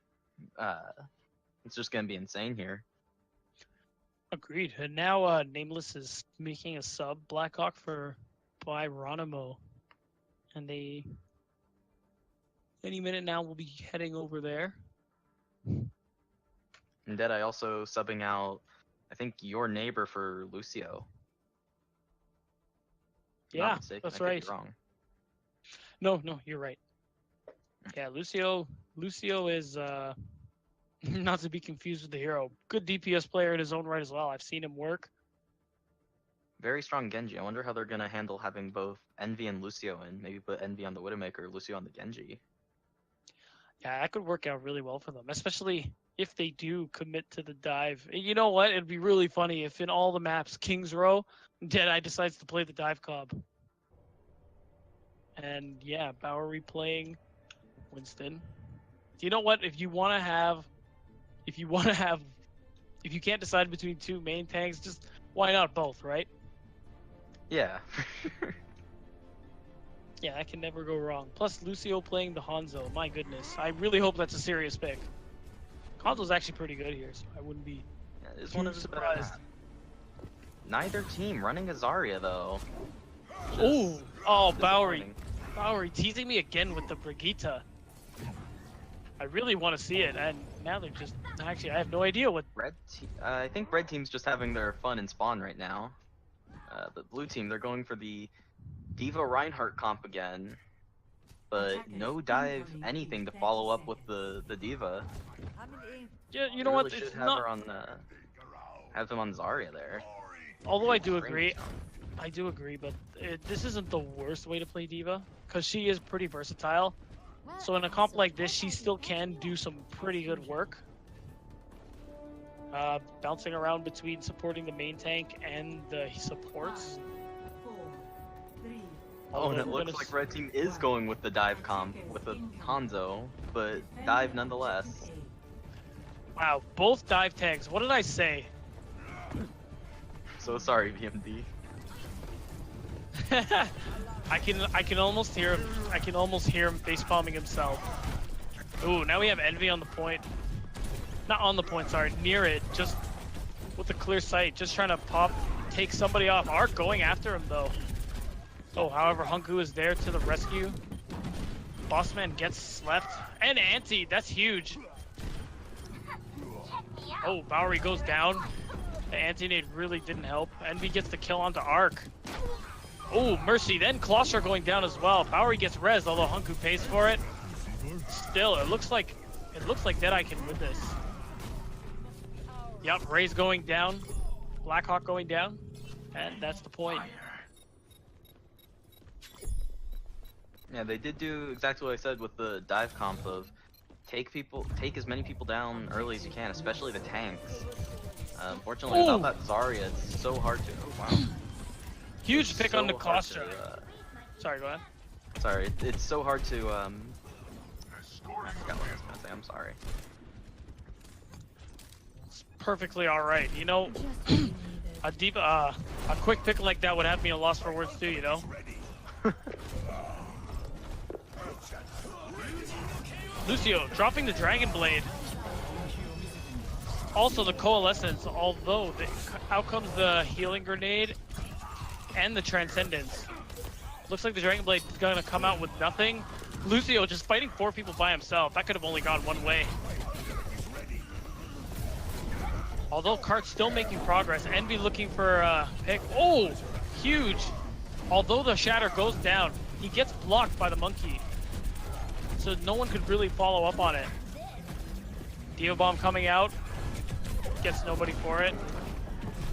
it's just going to be insane here. Agreed. And now Nameless is making a sub Blackhawk for Byronimo. And they any minute now we'll be heading over there. And Deadeye also subbing out, I think, your neighbor for Lucio. Yeah, Not mistaken. that's I could right. be wrong. No, you're right. Yeah, Lucio is not to be confused with the hero. Good DPS player in his own right as well. I've seen him work. Very strong Genji. I wonder how they're going to handle having both Envy and Lucio in. Maybe put Envy on the Widowmaker, Lucio on the Genji. Yeah, that could work out really well for them, especially if they do commit to the dive. You know what? It'd be really funny if in all the maps, King's Row, Deadeye decides to play the dive cob. And yeah, Bowery playing Winston. You know what? If you can't decide between two main tanks, just why not both, right? Yeah. Yeah, that can never go wrong. Plus Lucio playing the Hanzo. My goodness. I really hope that's a serious pick. Hanzo's actually pretty good here, so I wouldn't be This one is surprised. Neither team running a Zarya, though. Oh, Bowery. Disappointing. Bowery teasing me again with the Brigitte. I really want to see it, and now they're just... Actually, I have no idea what... I think red team's just having their fun in spawn right now. The blue team, they're going for the Diva Reinhardt comp again. But no dive anything to follow up with the Diva. Yeah, you They know really what? should It's have not... her on have him on Zarya there. Although I do agree, I do agree, but this isn't the worst way to play Diva, because she is pretty versatile. So in a comp like this, she still can do some pretty good work. Bouncing around between supporting the main tank and the supports. 4, 3, Oh, and it Although I'm looks gonna like Red Team is going with the dive comp with a Hanzo, but dive nonetheless. Wow, both dive tags. What did I say? So sorry, VMD. I can almost hear him. I can almost hear him facepalming himself. Ooh, now we have Envy on the point. Not on the point, sorry, near it. Just with a clear sight, just trying to take somebody off. Arc going after him though. Oh, however, Hunku is there to the rescue. Bossman gets left. And Anti, that's huge. Oh, Bowery goes down. The anti-nade really didn't help. Envy gets the kill onto Arc. Oh, Mercy, then Claustra going down as well. Bowery gets res, although Hunku pays for it. Still, it looks like Deadeye can win this. Yep, Ray's going down. Blackhawk going down. And that's the point. Yeah, they did do exactly what I said with the dive comp of take as many people down early as you can, especially the tanks. Unfortunately, without that Zarya, it's so hard to. Oh, wow. Huge It's pick so on the hard Claustra. to, Sorry, go ahead. Sorry, it's so hard to. I forgot what I was gonna say. I'm sorry. It's perfectly alright. You know, a quick pick like that would have me a loss for words too, you know? Lucio dropping the Dragon Blade. Also the Coalescence, although out comes the Healing Grenade and the Transcendence. Looks like the Dragon Blade is gonna come out with nothing. Lucio just fighting 4 people by himself. That could have only gone one way. Although Kart's still making progress. Envy looking for a pick. Oh, huge. Although the Shatter goes down, he gets blocked by the Monkey. So no one could really follow up on it. Diva Bomb coming out. Gets nobody for it.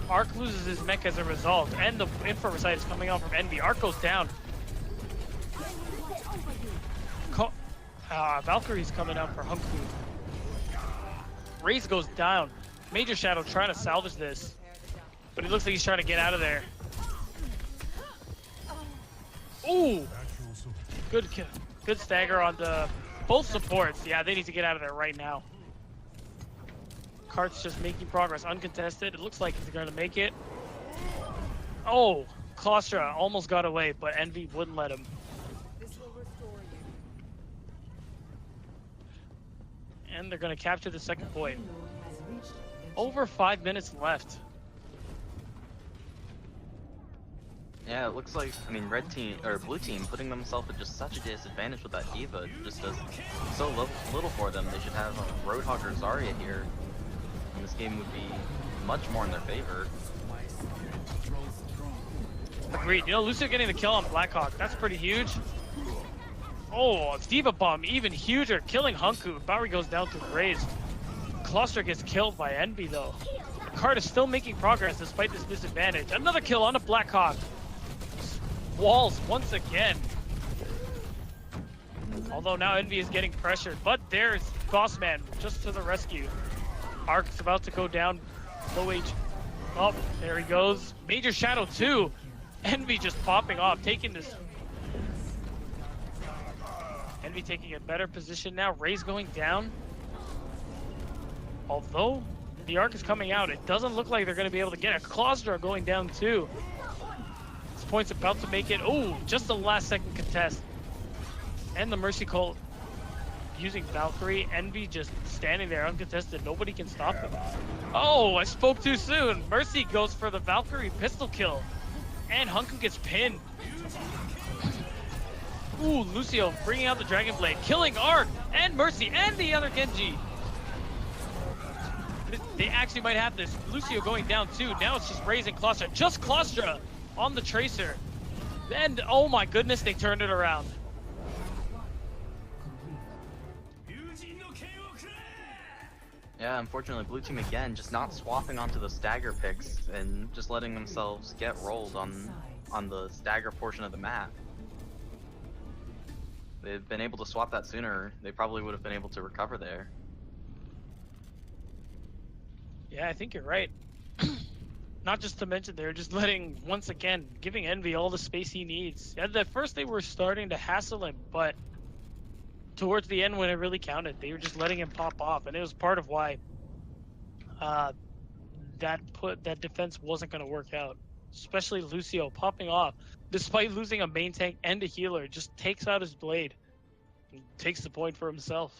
Arc loses his mech as a result. And the Infravercite is coming out from Envy. Arc goes down. Valkyrie's coming out for Hunku. Raze goes down. Major Shadow trying to salvage this. But he looks like he's trying to get out of there. Ooh! Good kill. Good stagger on the both supports. Yeah, they need to get out of there right now. Kart's just making progress, uncontested. It looks like he's going to make it. Oh, Claustra almost got away, but Envy wouldn't let him. And they're going to capture the second point. Over 5 minutes left. Yeah, it looks like, I mean, red team, or blue team, putting themselves at just such a disadvantage with that Diva just does so little for them. They should have Roadhog or Zarya here, and this game would be much more in their favor. Agreed. You know, Lucio getting the kill on Blackhawk, that's pretty huge. Oh, Diva Bomb, even huger, killing Hunku. Bowery goes down to Raze. Claustra gets killed by Envy, though. Kart is still making progress despite this disadvantage. Another kill on a Blackhawk. Walls once again. Although now Envy is getting pressured, but there's Bossman just to the rescue. Arc's about to go down. Low H. Oh, there he goes. Major Shadow 2. Envy just popping off, taking this. Envy taking a better position now. Ray's going down. Although the Arc is coming out, it doesn't look like they're going to be able to get it. Claustra going down too. This point's about to make it. Oh, just the last second contest. And the Mercy Cult using Valkyrie. Envy just standing there uncontested. Nobody can stop him. Oh, I spoke too soon. Mercy goes for the Valkyrie pistol kill. And Hunku gets pinned. Ooh, Lucio bringing out the Dragon Blade, killing Arc and Mercy and the other Genji. They actually might have this. Lucio going down too. Now it's just raising Claustra. Just Claustra on the Tracer. And oh my goodness, they turned it around. Yeah, unfortunately, blue team again just not swapping onto the stagger picks and just letting themselves get rolled on on the stagger portion of the map. They've been able to swap that sooner, they probably would have been able to recover there. Yeah, I think you're right. Not just to mention they're just letting, once again, giving Envy all the space he needs. At first they were starting to hassle him, but towards the end when it really counted, they were just letting him pop off, and it was part of why that defense wasn't going to work out. Especially Lucio popping off, despite losing a main tank and a healer, just takes out his blade and takes the point for himself.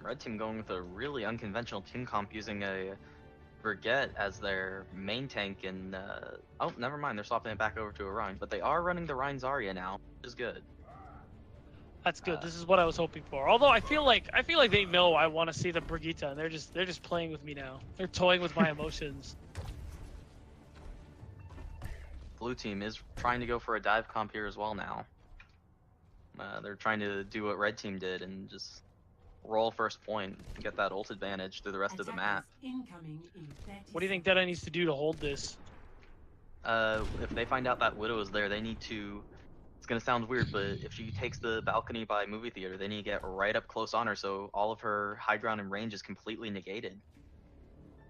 Red team going with a really unconventional team comp, using a Brigitte as their main tank, and oh, never mind, they're swapping it back over to a Rhine, but they are running the Rhine Zarya now, which is good. That's good. This is what I was hoping for. Although I feel like they know I want to see the Brigitte, and they're just playing with me now. They're toying with my emotions. Blue team is trying to go for a dive comp here as well now. They're trying to do what red team did and just roll first point and get that ult advantage through the rest of the map. What do you think Deadeye needs to do to hold this? If they find out that Widow is there, they need to... It's gonna sound weird, but if she takes the balcony by movie theater, they need to get right up close on her so all of her high ground and range is completely negated.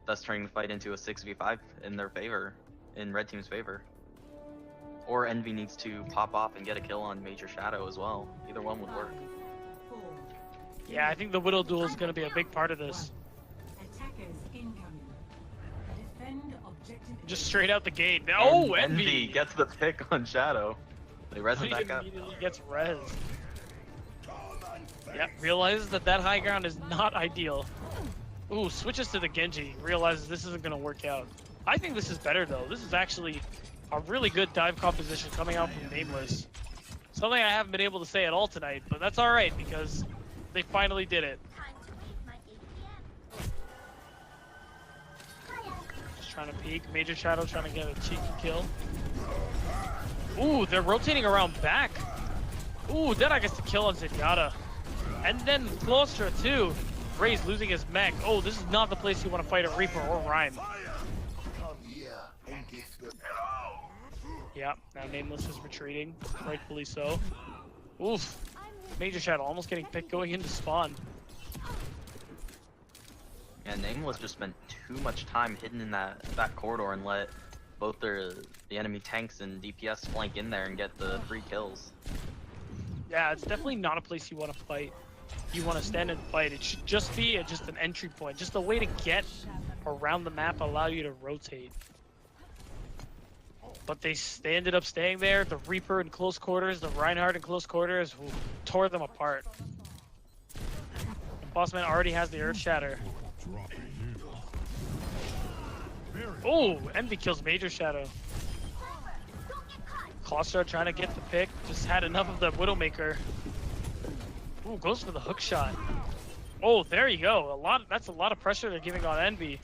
Thus turning the fight into a 6v5 in their favor, in red team's favor. Or Envy needs to pop off and get a kill on Major Shadow as well. Either one would work. Yeah, I think the Widow duel is going to be a big part of this. Just straight out the gate. Oh, Envy gets the pick on Shadow. They res him back up. Immediately gets res. Yeah, realizes that high ground is not ideal. Ooh, switches to the Genji. Realizes this isn't going to work out. I think this is better though. This is actually a really good dive composition coming out from Nameless. Something I haven't been able to say at all tonight, but that's alright because they finally did it. Just trying to peek. Major Shadow trying to get a cheeky kill. Ooh, they're rotating around back. Ooh, Deadeye gets the kill on Zenyatta. And then Claustra too. Ray's losing his mech. Oh, this is not the place you want to fight a Reaper or Rhyme. Yeah, now Nameless is retreating, rightfully so. Oof. Major Shadow almost getting picked going into spawn. Yeah, Nameless just spent too much time hidden in that corridor and let both the enemy tanks and DPS flank in there and get the free kills. Yeah, it's definitely not a place you want to fight. You want to stand and fight. It should just be just an entry point, just a way to get around the map, allow you to rotate. But they ended up staying there. The Reaper in close quarters, the Reinhardt in close quarters, who tore them apart. Bossman already has the Earth Shatter. Oh, Envy kills Major Shadow. Claustra trying to get the pick, just had enough of the Widowmaker. Ooh, goes for the hook shot. Oh, there you go. That's a lot of pressure they're giving on Envy.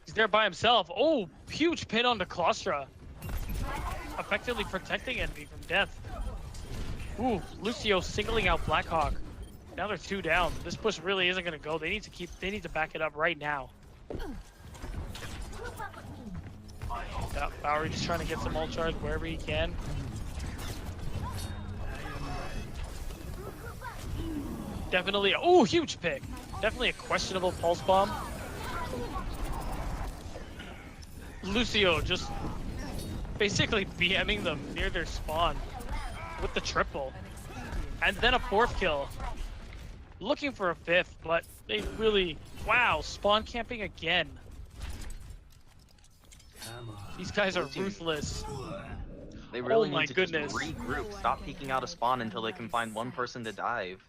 He's there by himself. Oh, huge pin on the Claustra. Effectively protecting Envy from death. Ooh, Lucio singling out Blackhawk. Now they're 2 down. This push really isn't gonna go. They need to back it up right now. Yeah, Bowery just trying to get some ult charge wherever he can. Definitely, oh, huge pick. Definitely a questionable pulse bomb. Lucio just basically BMing them near their spawn with the triple. And then a 4th kill. Looking for a 5th, but they really, wow, spawn camping again. These guys are ruthless. They really Oh my need to goodness. just regroup, stop peeking out a spawn until they can find one person to dive.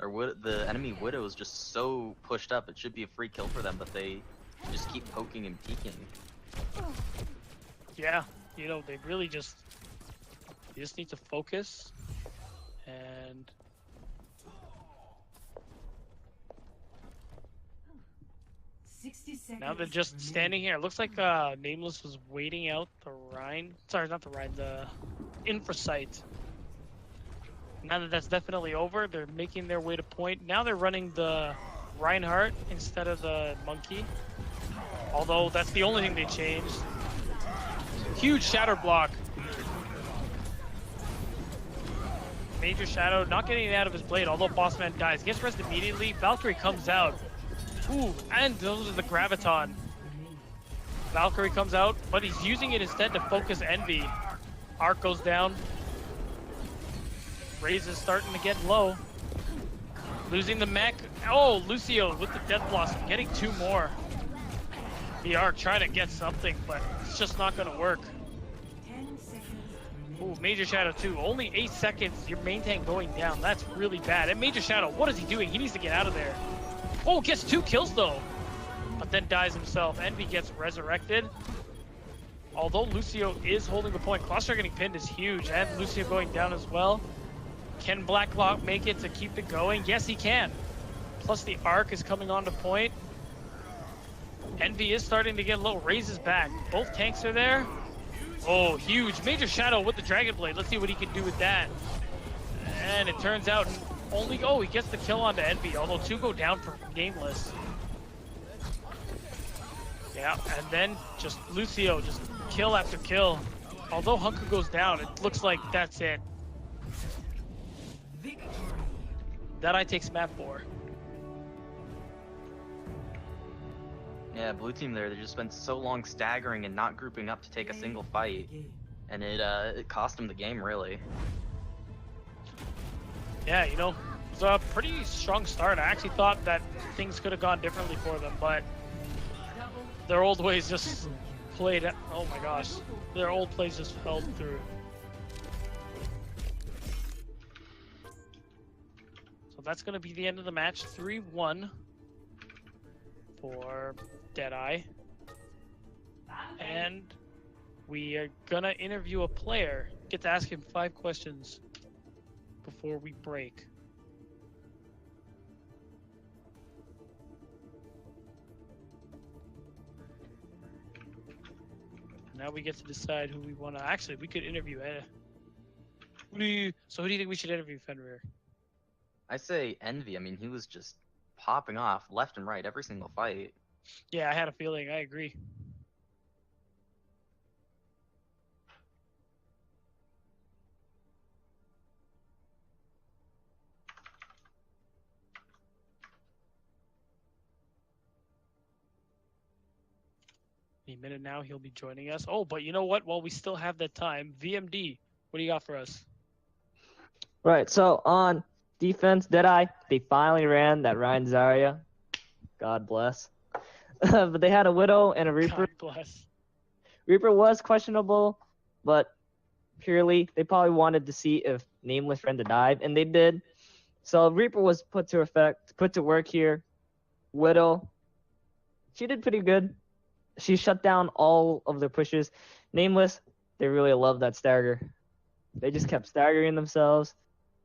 Or the enemy Widow is just so pushed up, it should be a free kill for them, but they just keep poking and peeking. Yeah, you know, they really just need to focus and now they're just standing here. It looks like Nameless was waiting out the Rhine. Sorry, not the Rhine, the Infrasight. Now that that's definitely over, they're making their way to point. Now they're running the Reinhardt instead of the monkey. Although that's the only thing they changed. Huge shatter block. Major Shadow not getting it out of his blade, although Bossman dies. Gets rest immediately. Valkyrie comes out. Ooh, and those are the Graviton. Valkyrie comes out, but he's using it instead to focus Envy. Arc goes down. Raze is starting to get low. Losing the mech. Oh, Lucio with the Death Blossom, getting 2 more. The Arc trying to get something, but it's just not going to work. 10 seconds Ooh, remaining. Major Shadow too. Only 8 seconds. Your main tank going down. That's really bad. And Major Shadow, what is he doing? He needs to get out of there. Oh, gets 2 kills though. But then dies himself. Envy gets resurrected. Although Lucio is holding the point, Cluster getting pinned is huge. And Lucio going down as well. Can Blacklock make it to keep it going? Yes, he can. Plus the Arc is coming on to point. Envy is starting to get low. Raze is back. Both tanks are there. Oh, huge. Major Shadow with the Dragon Blade. Let's see what he can do with that. And it turns out only... Oh, he gets the kill onto Envy. Although 2 go down for Nameless. Yeah, and then just Lucio, just kill after kill. Although Hunker goes down, it looks like that's it. Deadeye takes map 4. Yeah, blue team there, they just spent so long staggering and not grouping up to take a single fight. And it cost them the game, really. Yeah, you know, it was a pretty strong start. I actually thought that things could have gone differently for them, but their old ways just played. Oh my gosh, their old plays just fell through. So that's going to be the end of the match. 3-1 for Deadeye. And we are going to interview a player. Get to ask him 5 questions before we break. Now we get to decide who we want to. Actually, we could interview. Who do you think we should interview, Fenrir? I say Envy. I mean, he was just popping off left and right every single fight. Yeah, I had a feeling. I agree. Any minute now, he'll be joining us. Oh, but you know what? While we still have that time, VMD, what do you got for us? Right, so on defense, Deadeye, they finally ran that Ryan Zarya. God bless. But they had a Widow and a Reaper. God bless. Reaper was questionable, but purely they probably wanted to see if Nameless ran the dive, and they did. So Reaper was put to work here. Widow, she did pretty good. She shut down all of their pushes. Nameless, they really love that stagger. They just kept staggering themselves.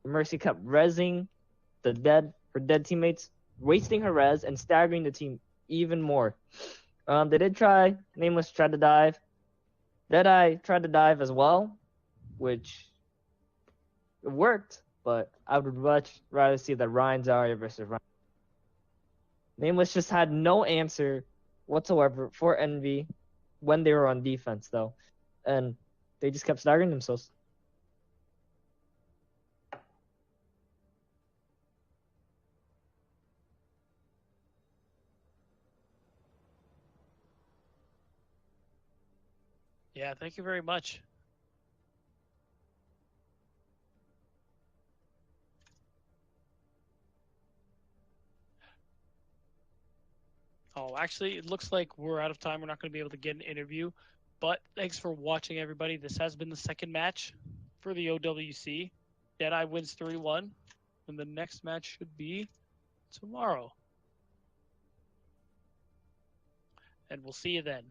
Mercy kept rezzing her dead teammates, wasting her res and staggering the team even more. They did try. Nameless tried to dive. Deadeye tried to dive as well, which it worked, but I would much rather see the Ryan Zarya versus Ryan. Nameless just had no answer whatsoever for Envy when they were on defense, though, and they just kept staggering themselves. Yeah, thank you very much. Oh, actually, it looks like we're out of time. We're not going to be able to get an interview. But thanks for watching, everybody. This has been the second match for the OWC. Deadeye wins 3-1. And the next match should be tomorrow. And we'll see you then.